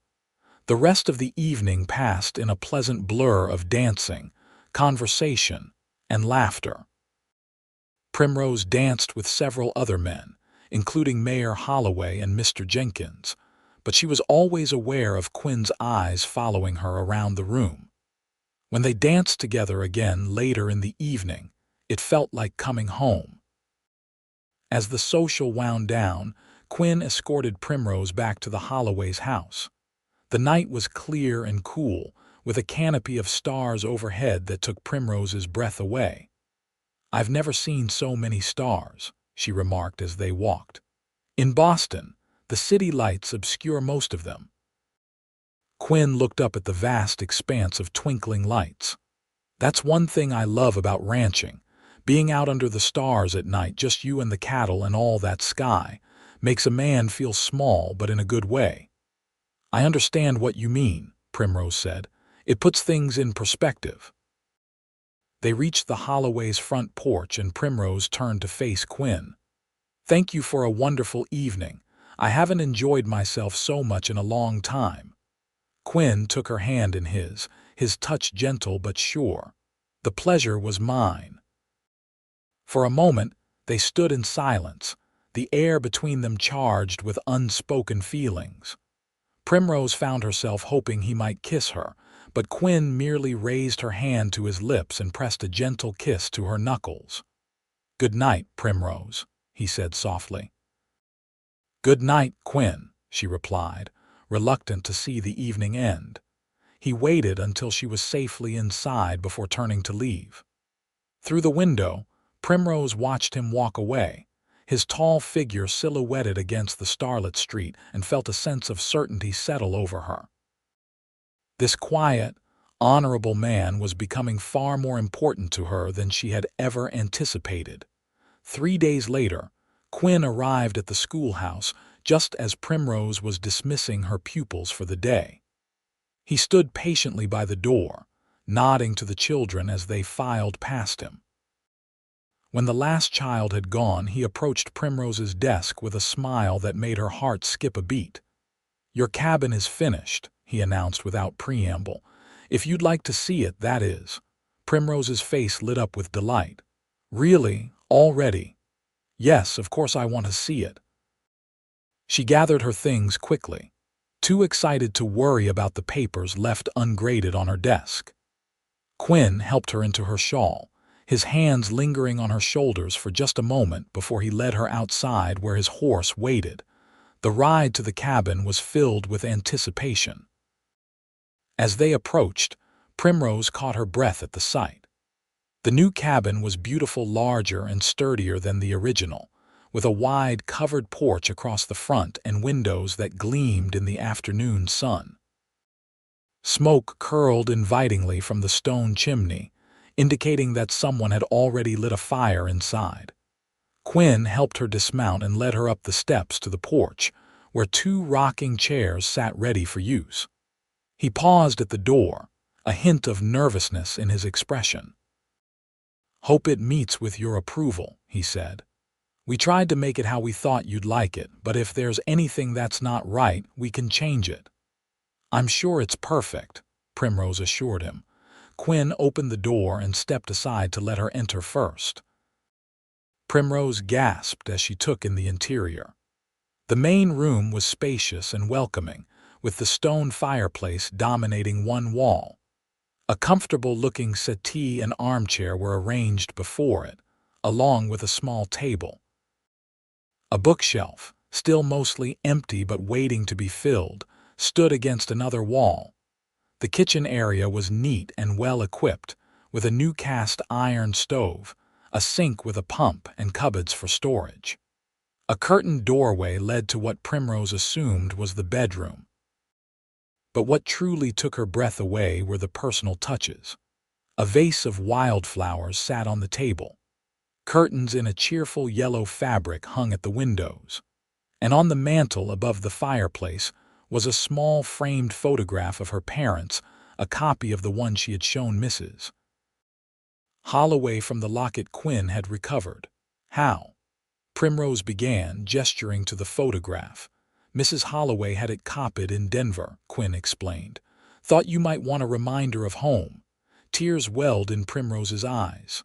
The rest of the evening passed in a pleasant blur of dancing, conversation, and laughter. Primrose danced with several other men, including Mayor Holloway and Mr. Jenkins, but she was always aware of Quinn's eyes following her around the room. When they danced together again later in the evening, it felt like coming home. As the social wound down, Quinn escorted Primrose back to the Holloway's house. The night was clear and cool, with a canopy of stars overhead that took Primrose's breath away. "I've never seen so many stars," she remarked as they walked. "In Boston, the city lights obscure most of them." Quinn looked up at the vast expanse of twinkling lights. "That's one thing I love about ranching. Being out under the stars at night, just you and the cattle and all that sky, makes a man feel small but in a good way." "I understand what you mean," Primrose said. "It puts things in perspective." They reached the Holloway's front porch and Primrose turned to face Quinn. "Thank you for a wonderful evening. I haven't enjoyed myself so much in a long time." Quinn took her hand in his touch gentle but sure. "The pleasure was mine." For a moment, they stood in silence, the air between them charged with unspoken feelings. Primrose found herself hoping he might kiss her, but Quinn merely raised her hand to his lips and pressed a gentle kiss to her knuckles. "Good night, Primrose," he said softly. "Good night, Quinn," she replied, reluctant to see the evening end. He waited until she was safely inside before turning to leave. Through the window, Primrose watched him walk away, his tall figure silhouetted against the starlit street, and felt a sense of certainty settle over her. This quiet, honorable man was becoming far more important to her than she had ever anticipated. 3 days later, Quinn arrived at the schoolhouse just as Primrose was dismissing her pupils for the day. He stood patiently by the door, nodding to the children as they filed past him. When the last child had gone, he approached Primrose's desk with a smile that made her heart skip a beat. "Your cabin is finished," he announced without preamble. "If you'd like to see it, that is." Primrose's face lit up with delight. "Really? Already?" "Yes, of course I want to see it." She gathered her things quickly, too excited to worry about the papers left ungraded on her desk. Quinn helped her into her shawl, his hands lingering on her shoulders for just a moment before he led her outside where his horse waited. The ride to the cabin was filled with anticipation. As they approached, Primrose caught her breath at the sight. The new cabin was beautiful, larger and sturdier than the original, with a wide, covered porch across the front and windows that gleamed in the afternoon sun. Smoke curled invitingly from the stone chimney, indicating that someone had already lit a fire inside. Quinn helped her dismount and led her up the steps to the porch, where two rocking chairs sat ready for use. He paused at the door, a hint of nervousness in his expression. "Hope it meets with your approval," he said. "We tried to make it how we thought you'd like it, but if there's anything that's not right, we can change it." "I'm sure it's perfect," Primrose assured him. Quinn opened the door and stepped aside to let her enter first. Primrose gasped as she took in the interior. The main room was spacious and welcoming, with the stone fireplace dominating one wall. A comfortable-looking settee and armchair were arranged before it, along with a small table. A bookshelf, still mostly empty but waiting to be filled, stood against another wall. The kitchen area was neat and well-equipped, with a new cast-iron stove, a sink with a pump, and cupboards for storage. A curtained doorway led to what Primrose assumed was the bedroom. But what truly took her breath away were the personal touches. A vase of wildflowers sat on the table. Curtains in a cheerful yellow fabric hung at the windows. And on the mantel above the fireplace was a small framed photograph of her parents, a copy of the one she had shown Mrs. Holloway from the locket Quinn had recovered. "How?" Primrose began, gesturing to the photograph. "Mrs. Holloway had it copied in Denver," Quinn explained. "Thought you might want a reminder of home." Tears welled in Primrose's eyes.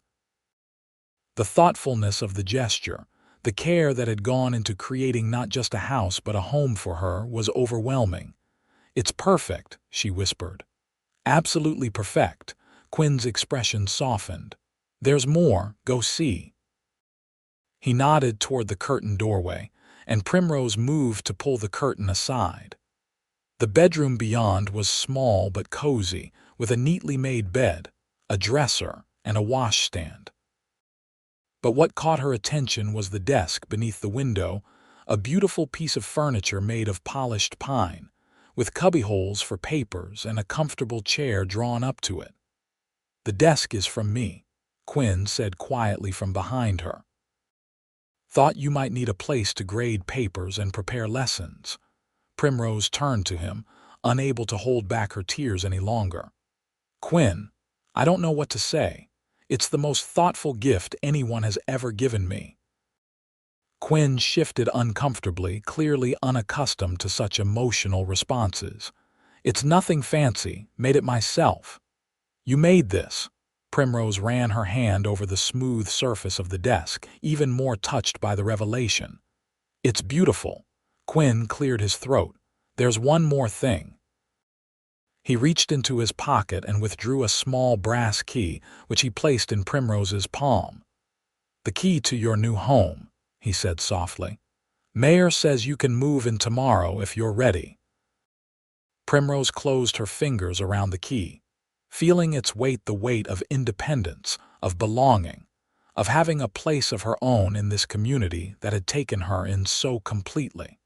The thoughtfulness of the gesture, the care that had gone into creating not just a house but a home for her, was overwhelming. "It's perfect," she whispered. "Absolutely perfect." Quinn's expression softened. "There's more, go see." He nodded toward the curtained doorway, and Primrose moved to pull the curtain aside. The bedroom beyond was small but cozy, with a neatly made bed, a dresser, and a washstand. But what caught her attention was the desk beneath the window, a beautiful piece of furniture made of polished pine, with cubbyholes for papers and a comfortable chair drawn up to it. "The desk is from me," Quinn said quietly from behind her. "Thought you might need a place to grade papers and prepare lessons." Primrose turned to him, unable to hold back her tears any longer. "Quinn, I don't know what to say. It's the most thoughtful gift anyone has ever given me." Quinn shifted uncomfortably, clearly unaccustomed to such emotional responses. "It's nothing fancy, made it myself." "You made this?" Primrose ran her hand over the smooth surface of the desk, even more touched by the revelation. "It's beautiful." Quinn cleared his throat. "There's one more thing." He reached into his pocket and withdrew a small brass key, which he placed in Primrose's palm. "The key to your new home," he said softly. "Mayor says you can move in tomorrow if you're ready." Primrose closed her fingers around the key, feeling its weight, the weight of independence, of belonging, of having a place of her own in this community that had taken her in so completely.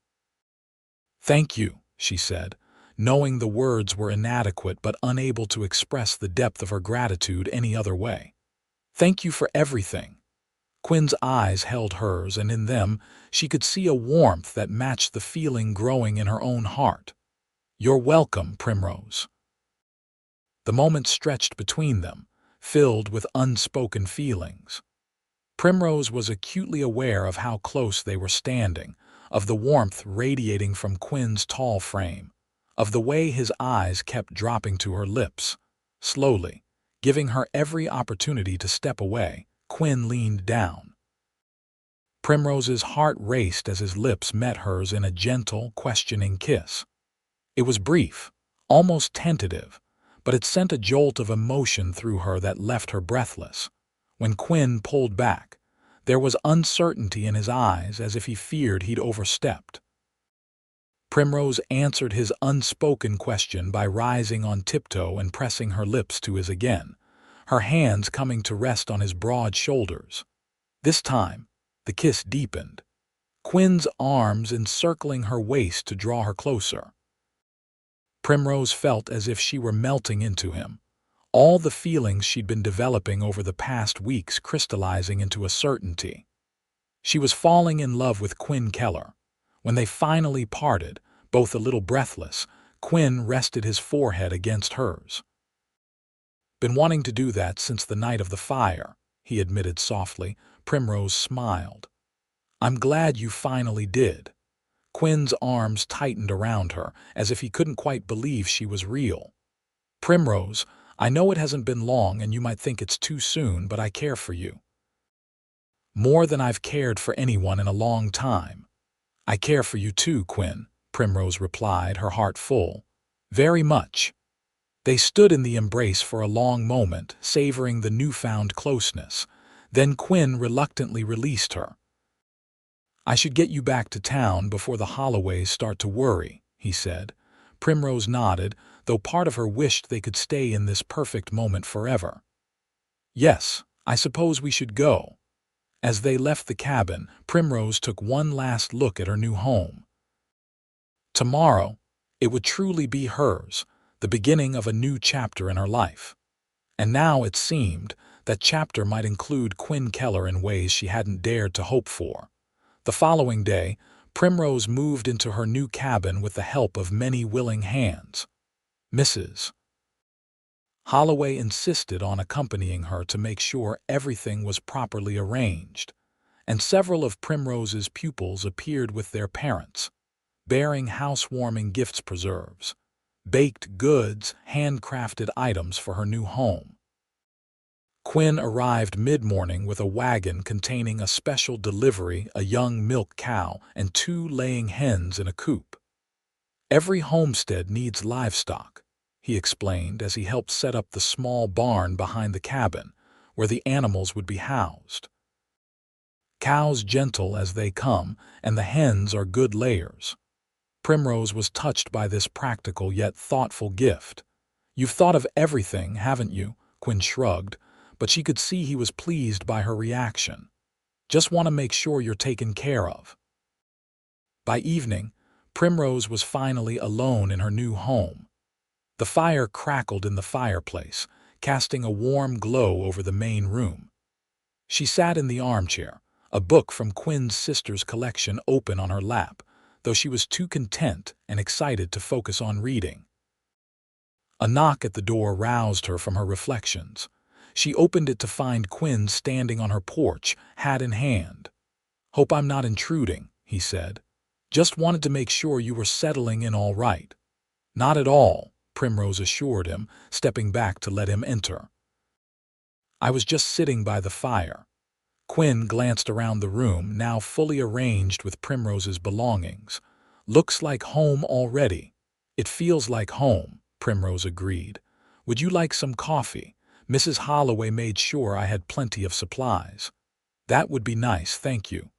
"Thank you," she said, knowing the words were inadequate but unable to express the depth of her gratitude any other way. "Thank you for everything." Quinn's eyes held hers, and in them she could see a warmth that matched the feeling growing in her own heart. "You're welcome, Primrose." The moment stretched between them, filled with unspoken feelings. Primrose was acutely aware of how close they were standing, of the warmth radiating from Quinn's tall frame, of the way his eyes kept dropping to her lips. Slowly, giving her every opportunity to step away, Quinn leaned down. Primrose's heart raced as his lips met hers in a gentle, questioning kiss. It was brief, almost tentative, but it sent a jolt of emotion through her that left her breathless. When Quinn pulled back, there was uncertainty in his eyes, as if he feared he'd overstepped. Primrose answered his unspoken question by rising on tiptoe and pressing her lips to his again, her hands coming to rest on his broad shoulders. This time, the kiss deepened, Quinn's arms encircling her waist to draw her closer. Primrose felt as if she were melting into him, all the feelings she'd been developing over the past weeks crystallizing into a certainty. She was falling in love with Quinn Keller. When they finally parted, both a little breathless, Quinn rested his forehead against hers. "Been wanting to do that since the night of the fire," he admitted softly. Primrose smiled. "I'm glad you finally did." Quinn's arms tightened around her, as if he couldn't quite believe she was real. "Primrose, I know it hasn't been long and you might think it's too soon, but I care for you. More than I've cared for anyone in a long time." "I care for you too, Quinn," Primrose replied, her heart full. "Very much." They stood in the embrace for a long moment, savoring the newfound closeness. Then Quinn reluctantly released her. "I should get you back to town before the Holloways start to worry," he said. Primrose nodded, though part of her wished they could stay in this perfect moment forever. "Yes, I suppose we should go." As they left the cabin, Primrose took one last look at her new home. Tomorrow, it would truly be hers, the beginning of a new chapter in her life. And now it seemed that chapter might include Quinn Keller in ways she hadn't dared to hope for. The following day, Primrose moved into her new cabin with the help of many willing hands. Mrs. Holloway insisted on accompanying her to make sure everything was properly arranged, and several of Primrose's pupils appeared with their parents, bearing housewarming gifts, preserves, baked goods, handcrafted items for her new home. Quinn arrived mid-morning with a wagon containing a special delivery, a young milk cow, and 2 laying hens in a coop. "Every homestead needs livestock," he explained as he helped set up the small barn behind the cabin, where the animals would be housed. "Cows gentle as they come, and the hens are good layers." Primrose was touched by this practical yet thoughtful gift. "You've thought of everything, haven't you?" Quinn shrugged, but she could see he was pleased by her reaction. "Just want to make sure you're taken care of." By evening, Primrose was finally alone in her new home. The fire crackled in the fireplace, casting a warm glow over the main room. She sat in the armchair, a book from Quinn's sister's collection open on her lap, though she was too content and excited to focus on reading. A knock at the door roused her from her reflections. She opened it to find Quinn standing on her porch, hat in hand. "Hope I'm not intruding," he said. "Just wanted to make sure you were settling in all right." "Not at all," Primrose assured him, stepping back to let him enter. "I was just sitting by the fire." Quinn glanced around the room, now fully arranged with Primrose's belongings. "Looks like home already." "It feels like home," Primrose agreed. "Would you like some coffee? Mrs. Holloway made sure I had plenty of supplies." "That would be nice, thank you."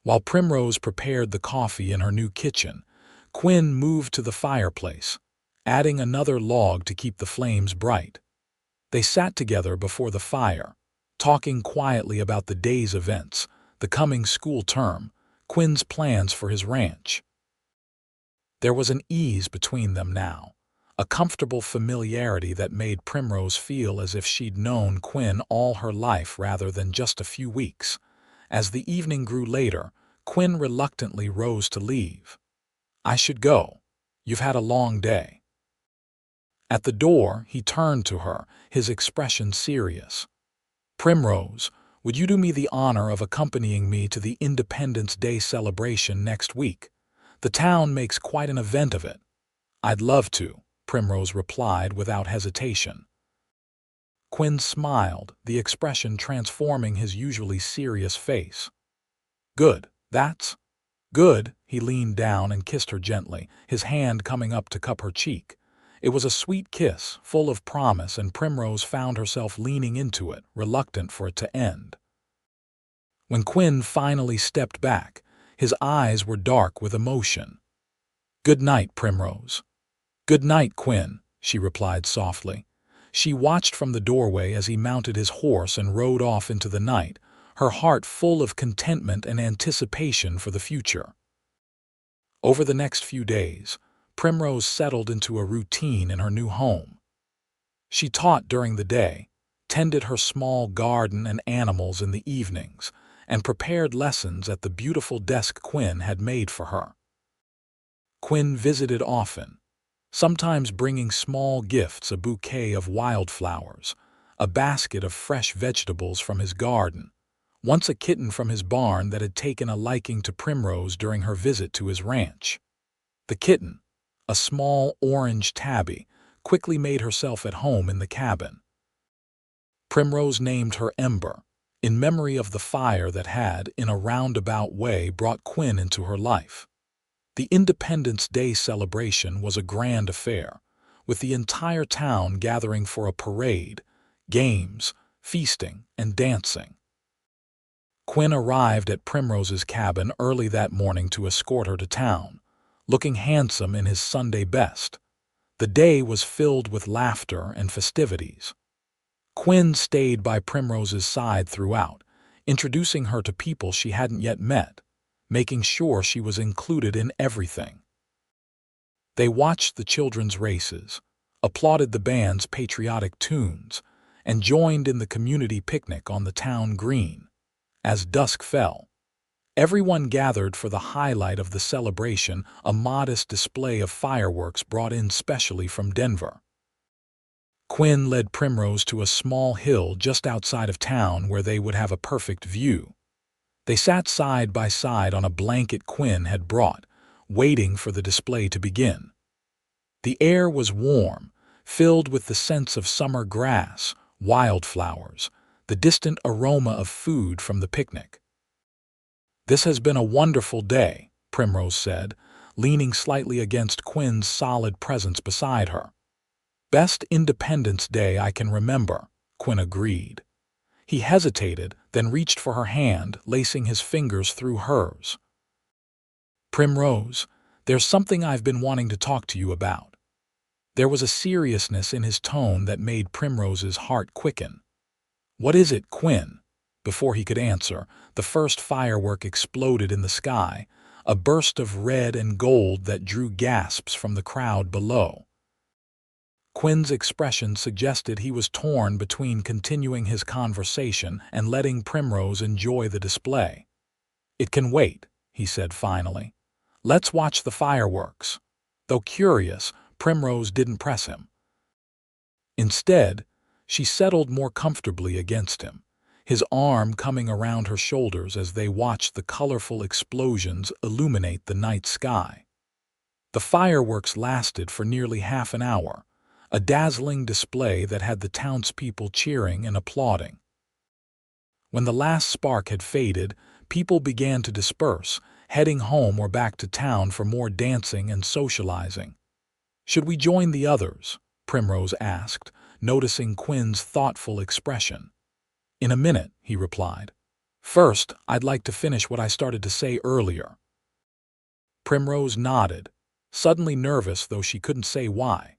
While Primrose prepared the coffee in her new kitchen, Quinn moved to the fireplace, adding another log to keep the flames bright. They sat together before the fire, talking quietly about the day's events, the coming school term, Quinn's plans for his ranch. There was an ease between them now, a comfortable familiarity that made Primrose feel as if she'd known Quinn all her life rather than just a few weeks. As the evening grew later, Quinn reluctantly rose to leave. "I should go. You've had a long day." At the door, he turned to her, his expression serious. "Primrose, would you do me the honor of accompanying me to the Independence Day celebration next week? The town makes quite an event of it." "I'd love to," Primrose replied without hesitation. Quinn smiled, the expression transforming his usually serious face. "Good, that's good." He leaned down and kissed her gently, his hand coming up to cup her cheek. It was a sweet kiss, full of promise, and Primrose found herself leaning into it, reluctant for it to end. When Quinn finally stepped back, his eyes were dark with emotion. "Good night, Primrose." "Good night, Quinn," she replied softly. She watched from the doorway as he mounted his horse and rode off into the night, her heart full of contentment and anticipation for the future. Over the next few days, Primrose settled into a routine in her new home. She taught during the day, tended her small garden and animals in the evenings, and prepared lessons at the beautiful desk Quinn had made for her. Quinn visited often, sometimes bringing small gifts, a bouquet of wildflowers, a basket of fresh vegetables from his garden, once a kitten from his barn that had taken a liking to Primrose during her visit to his ranch. The kitten, a small orange tabby, quickly made herself at home in the cabin. Primrose named her Ember, in memory of the fire that had, in a roundabout way, brought Quinn into her life. The Independence Day celebration was a grand affair, with the entire town gathering for a parade, games, feasting, and dancing. Quinn arrived at Primrose's cabin early that morning to escort her to town, looking handsome in his Sunday best. The day was filled with laughter and festivities. Quinn stayed by Primrose's side throughout, introducing her to people she hadn't yet met, making sure she was included in everything. They watched the children's races, applauded the band's patriotic tunes, and joined in the community picnic on the town green. As dusk fell, everyone gathered for the highlight of the celebration, a modest display of fireworks brought in specially from Denver. Quinn led Primrose to a small hill just outside of town where they would have a perfect view. They sat side by side on a blanket Quinn had brought, waiting for the display to begin. The air was warm, filled with the scents of summer grass, wildflowers, the distant aroma of food from the picnic. "This has been a wonderful day," Primrose said, leaning slightly against Quinn's solid presence beside her. "Best Independence Day I can remember," Quinn agreed. He hesitated, then reached for her hand, lacing his fingers through hers. "Primrose, there's something I've been wanting to talk to you about." There was a seriousness in his tone that made Primrose's heart quicken. "What is it, Quinn?" Before he could answer, the first firework exploded in the sky, a burst of red and gold that drew gasps from the crowd below. Quinn's expression suggested he was torn between continuing his conversation and letting Primrose enjoy the display. "It can wait," he said finally. "Let's watch the fireworks." Though curious, Primrose didn't press him. Instead, she settled more comfortably against him, his arm coming around her shoulders as they watched the colorful explosions illuminate the night sky. The fireworks lasted for nearly half an hour, a dazzling display that had the townspeople cheering and applauding. When the last spark had faded, people began to disperse, heading home or back to town for more dancing and socializing. "Should we join the others?" Primrose asked, noticing Quinn's thoughtful expression. "In a minute," he replied. "First, I'd like to finish what I started to say earlier." Primrose nodded, suddenly nervous though she couldn't say why.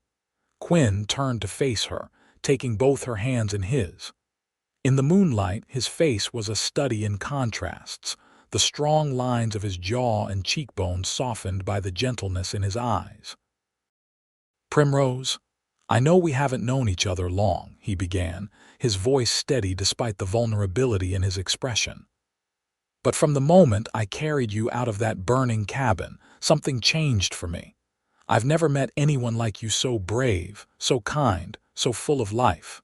Quinn turned to face her, taking both her hands in his. In the moonlight, his face was a study in contrasts, the strong lines of his jaw and cheekbones softened by the gentleness in his eyes. "Primrose, I know we haven't known each other long," he began, his voice steady despite the vulnerability in his expression. "But from the moment I carried you out of that burning cabin, something changed for me. I've never met anyone like you, so brave, so kind, so full of life."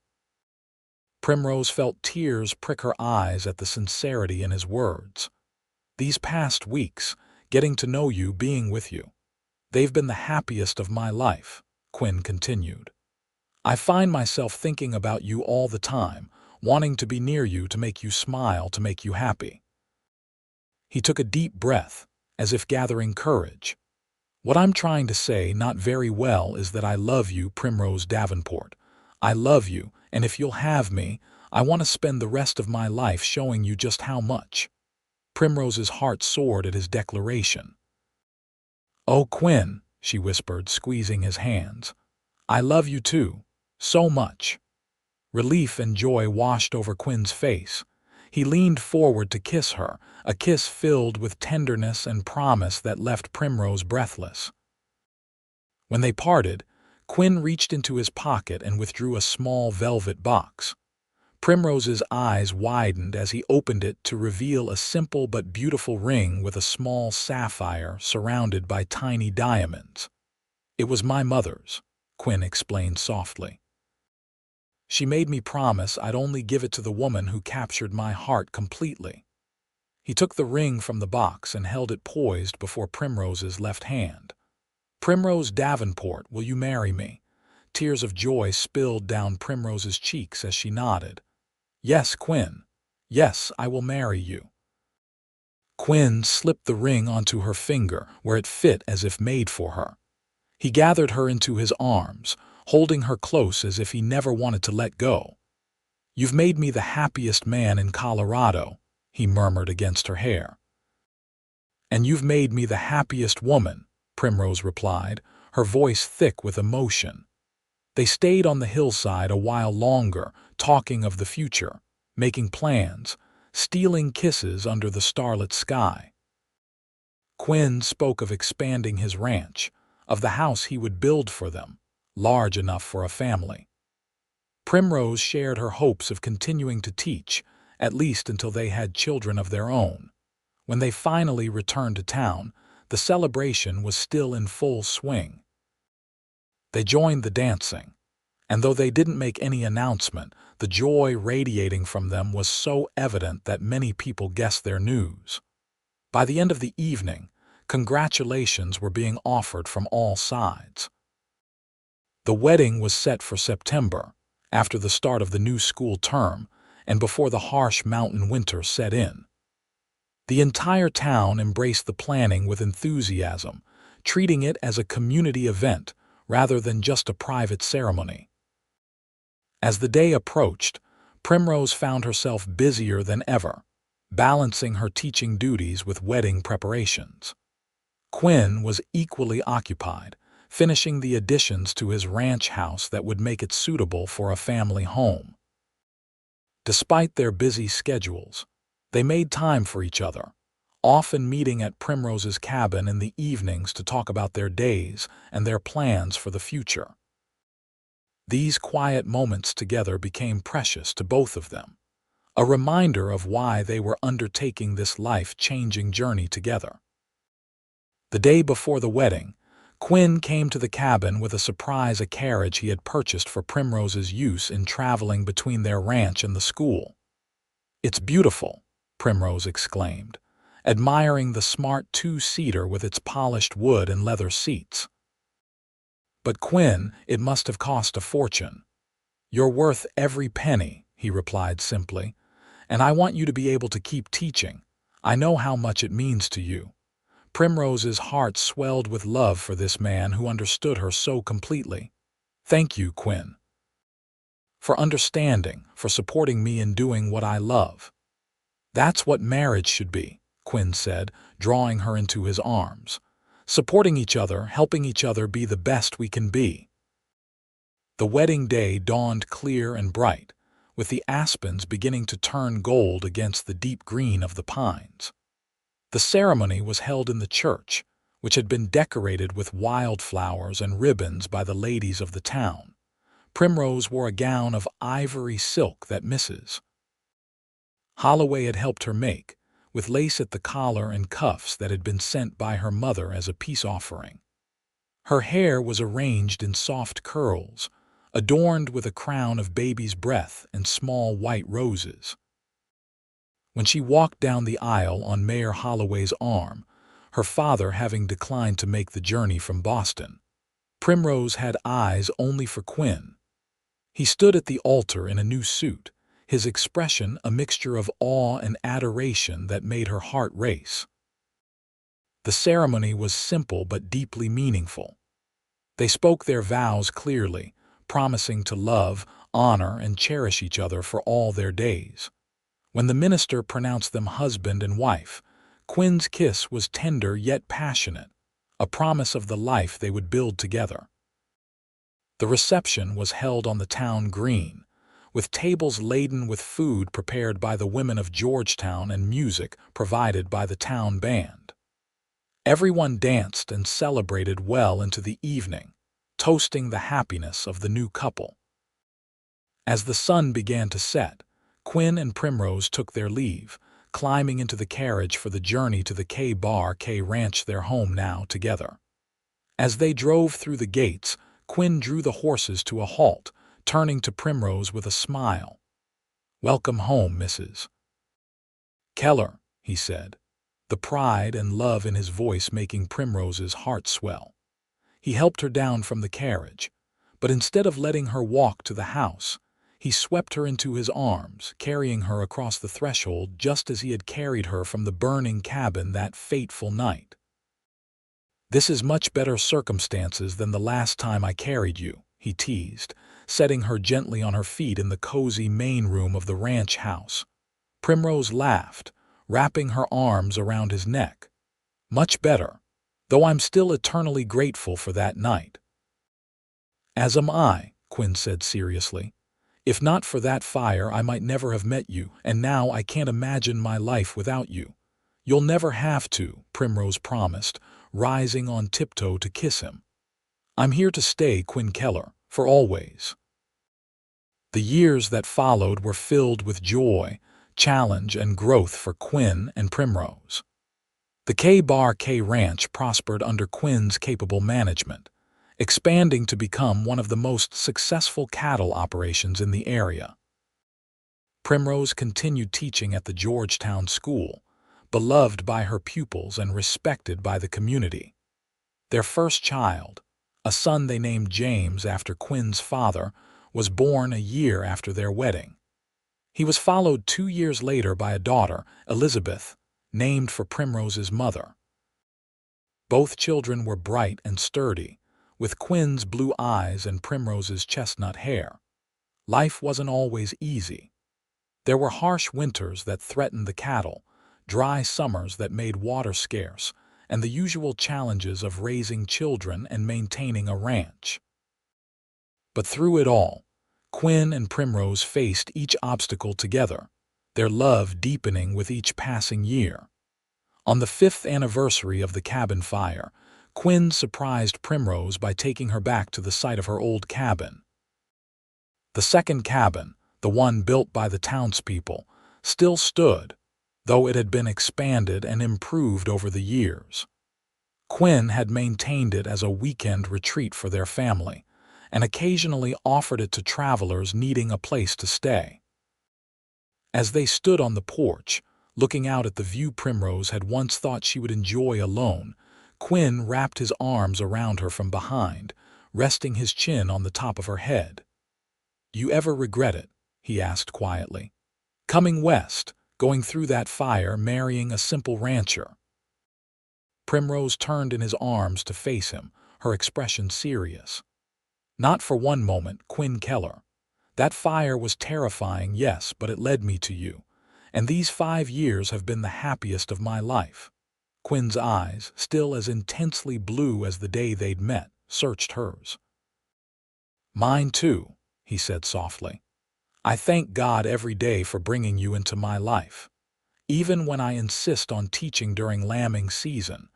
Primrose felt tears prick her eyes at the sincerity in his words. "These past weeks, getting to know you, being with you, they've been the happiest of my life," Quinn continued. "I find myself thinking about you all the time, wanting to be near you, to make you smile, to make you happy." He took a deep breath, as if gathering courage. What I'm trying to say, not very well, is that I love you, Primrose Davenport. I love you, and if you'll have me, I want to spend the rest of my life showing you just how much." Primrose's heart soared at his declaration. "Oh, Quinn," she whispered, squeezing his hands. "I love you too. So much." Relief and joy washed over Quinn's face. He leaned forward to kiss her, a kiss filled with tenderness and promise that left Primrose breathless. When they parted, Quinn reached into his pocket and withdrew a small velvet box. Primrose's eyes widened as he opened it to reveal a simple but beautiful ring with a small sapphire surrounded by tiny diamonds. "It was my mother's," Quinn explained softly. "She made me promise I'd only give it to the woman who captured my heart completely." He took the ring from the box and held it poised before Primrose's left hand. "Primrose Davenport, will you marry me?" Tears of joy spilled down Primrose's cheeks as she nodded. "Yes, Quinn. Yes, I will marry you." Quinn slipped the ring onto her finger, where it fit as if made for her. He gathered her into his arms, holding her close as if he never wanted to let go. "You've made me the happiest man in Colorado," he murmured against her hair. "And you've made me the happiest woman," Primrose replied, her voice thick with emotion. They stayed on the hillside a while longer, talking of the future, making plans, stealing kisses under the starlit sky. Quinn spoke of expanding his ranch, of the house he would build for them, large enough for a family. Primrose shared her hopes of continuing to teach, at least until they had children of their own. When they finally returned to town, the celebration was still in full swing. They joined the dancing, and though they didn't make any announcement, the joy radiating from them was so evident that many people guessed their news. By the end of the evening, congratulations were being offered from all sides. The wedding was set for September, after the start of the new school term and before the harsh mountain winter set in. The entire town embraced the planning with enthusiasm, treating it as a community event rather than just a private ceremony. As the day approached, Primrose found herself busier than ever, balancing her teaching duties with wedding preparations. Quinn was equally occupied, finishing the additions to his ranch house that would make it suitable for a family home. Despite their busy schedules, they made time for each other, often meeting at Primrose's cabin in the evenings to talk about their days and their plans for the future. These quiet moments together became precious to both of them, a reminder of why they were undertaking this life-changing journey together. The day before the wedding, Quinn came to the cabin with a carriage he had purchased for Primrose's use in traveling between their ranch and the school. "It's beautiful," Primrose exclaimed, admiring the smart two-seater with its polished wood and leather seats. "But Quinn, it must have cost a fortune." "You're worth every penny," he replied simply, "and I want you to be able to keep teaching. I know how much it means to you." Primrose's heart swelled with love for this man who understood her so completely. "Thank you, Quinn, for understanding, for supporting me in doing what I love." "That's what marriage should be," Quinn said, drawing her into his arms. "Supporting each other, helping each other be the best we can be." The wedding day dawned clear and bright, with the aspens beginning to turn gold against the deep green of the pines. The ceremony was held in the church, which had been decorated with wildflowers and ribbons by the ladies of the town. Primrose wore a gown of ivory silk that Mrs. Holloway had helped her make, with lace at the collar and cuffs that had been sent by her mother as a peace offering. Her hair was arranged in soft curls, adorned with a crown of baby's breath and small white roses. When she walked down the aisle on Mayor Holloway's arm, her father having declined to make the journey from Boston, Primrose had eyes only for Quinn. He stood at the altar in a new suit, his expression a mixture of awe and adoration that made her heart race. The ceremony was simple but deeply meaningful. They spoke their vows clearly, promising to love, honor, and cherish each other for all their days. When the minister pronounced them husband and wife, Quinn's kiss was tender yet passionate, a promise of the life they would build together. The reception was held on the town green, with tables laden with food prepared by the women of Georgetown and music provided by the town band. Everyone danced and celebrated well into the evening, toasting the happiness of the new couple. As the sun began to set, Quinn and Primrose took their leave, climbing into the carriage for the journey to the K Ranch, their home now together. As they drove through the gates, Quinn drew the horses to a halt, turning to Primrose with a smile. "Welcome home, Mrs. Keller," he said, the pride and love in his voice making Primrose's heart swell. He helped her down from the carriage, but instead of letting her walk to the house, he swept her into his arms, carrying her across the threshold just as he had carried her from the burning cabin that fateful night. "This is much better circumstances than the last time I carried you," he teased, setting her gently on her feet in the cozy main room of the ranch house. Primrose laughed, wrapping her arms around his neck. "Much better, though I'm still eternally grateful for that night." "As am I," Quinn said seriously. "If not for that fire, I might never have met you, and now I can't imagine my life without you." "You'll never have to," Primrose promised, rising on tiptoe to kiss him. "I'm here to stay, Quinn Keller, for always." The years that followed were filled with joy, challenge, and growth for Quinn and Primrose. The K Ranch prospered under Quinn's capable management, expanding to become one of the most successful cattle operations in the area. Primrose continued teaching at the Georgetown school, beloved by her pupils and respected by the community. Their first child, a son they named James after Quinn's father, was born a year after their wedding. He was followed 2 years later by a daughter, Elizabeth, named for Primrose's mother. Both children were bright and sturdy, with Quinn's blue eyes and Primrose's chestnut hair. Life wasn't always easy. There were harsh winters that threatened the cattle, dry summers that made water scarce, and the usual challenges of raising children and maintaining a ranch. But through it all, Quinn and Primrose faced each obstacle together, their love deepening with each passing year. On the 5th anniversary of the cabin fire, Quinn surprised Primrose by taking her back to the site of her old cabin. The second cabin, the one built by the townspeople, still stood, though it had been expanded and improved over the years. Quinn had maintained it as a weekend retreat for their family, and occasionally offered it to travelers needing a place to stay. As they stood on the porch, looking out at the view Primrose had once thought she would enjoy alone, Quinn wrapped his arms around her from behind, resting his chin on the top of her head. "You ever regret it?" he asked quietly. "Coming west, going through that fire, marrying a simple rancher?" Primrose turned in his arms to face him, her expression serious. "Not for one moment, Quinn Keller. That fire was terrifying, yes, but it led me to you, and these 5 years have been the happiest of my life." Quinn's eyes, still as intensely blue as the day they'd met, searched hers. "Mine too," he said softly. "I thank God every day for bringing you into my life. Even when I insist on teaching during lambing season,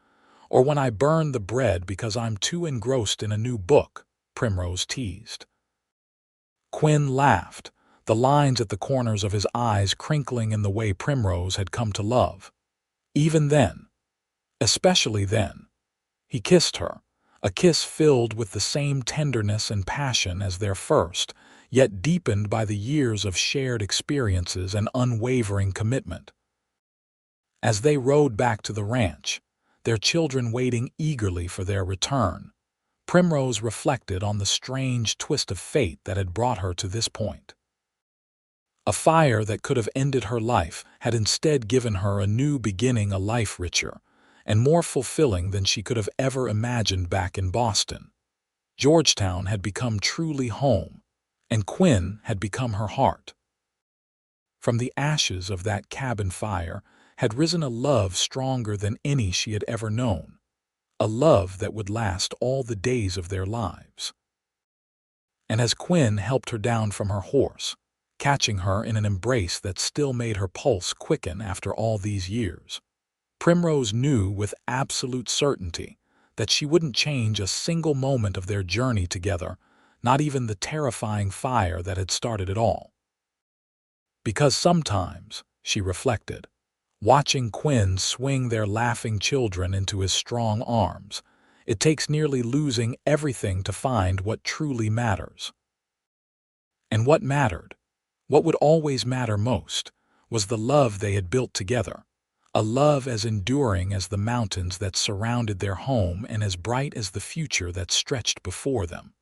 or when I burn the bread because I'm too engrossed in a new book," Primrose teased. Quinn laughed, the lines at the corners of his eyes crinkling in the way Primrose had come to love. Even then, especially then, he kissed her, a kiss filled with the same tenderness and passion as their first, yet deepened by the years of shared experiences and unwavering commitment. As they rode back to the ranch, their children waiting eagerly for their return, Primrose reflected on the strange twist of fate that had brought her to this point. A fire that could have ended her life had instead given her a new beginning, a life richer, and more fulfilling than she could have ever imagined back in Boston. Georgetown had become truly home, and Quinn had become her heart. From the ashes of that cabin fire had risen a love stronger than any she had ever known, a love that would last all the days of their lives. And as Quinn helped her down from her horse, catching her in an embrace that still made her pulse quicken after all these years, Primrose knew with absolute certainty that she wouldn't change a single moment of their journey together, not even the terrifying fire that had started it all. Because sometimes, she reflected, watching Quinn swing their laughing children into his strong arms, it takes nearly losing everything to find what truly matters. And what mattered, what would always matter most, was the love they had built together, a love as enduring as the mountains that surrounded their home and as bright as the future that stretched before them.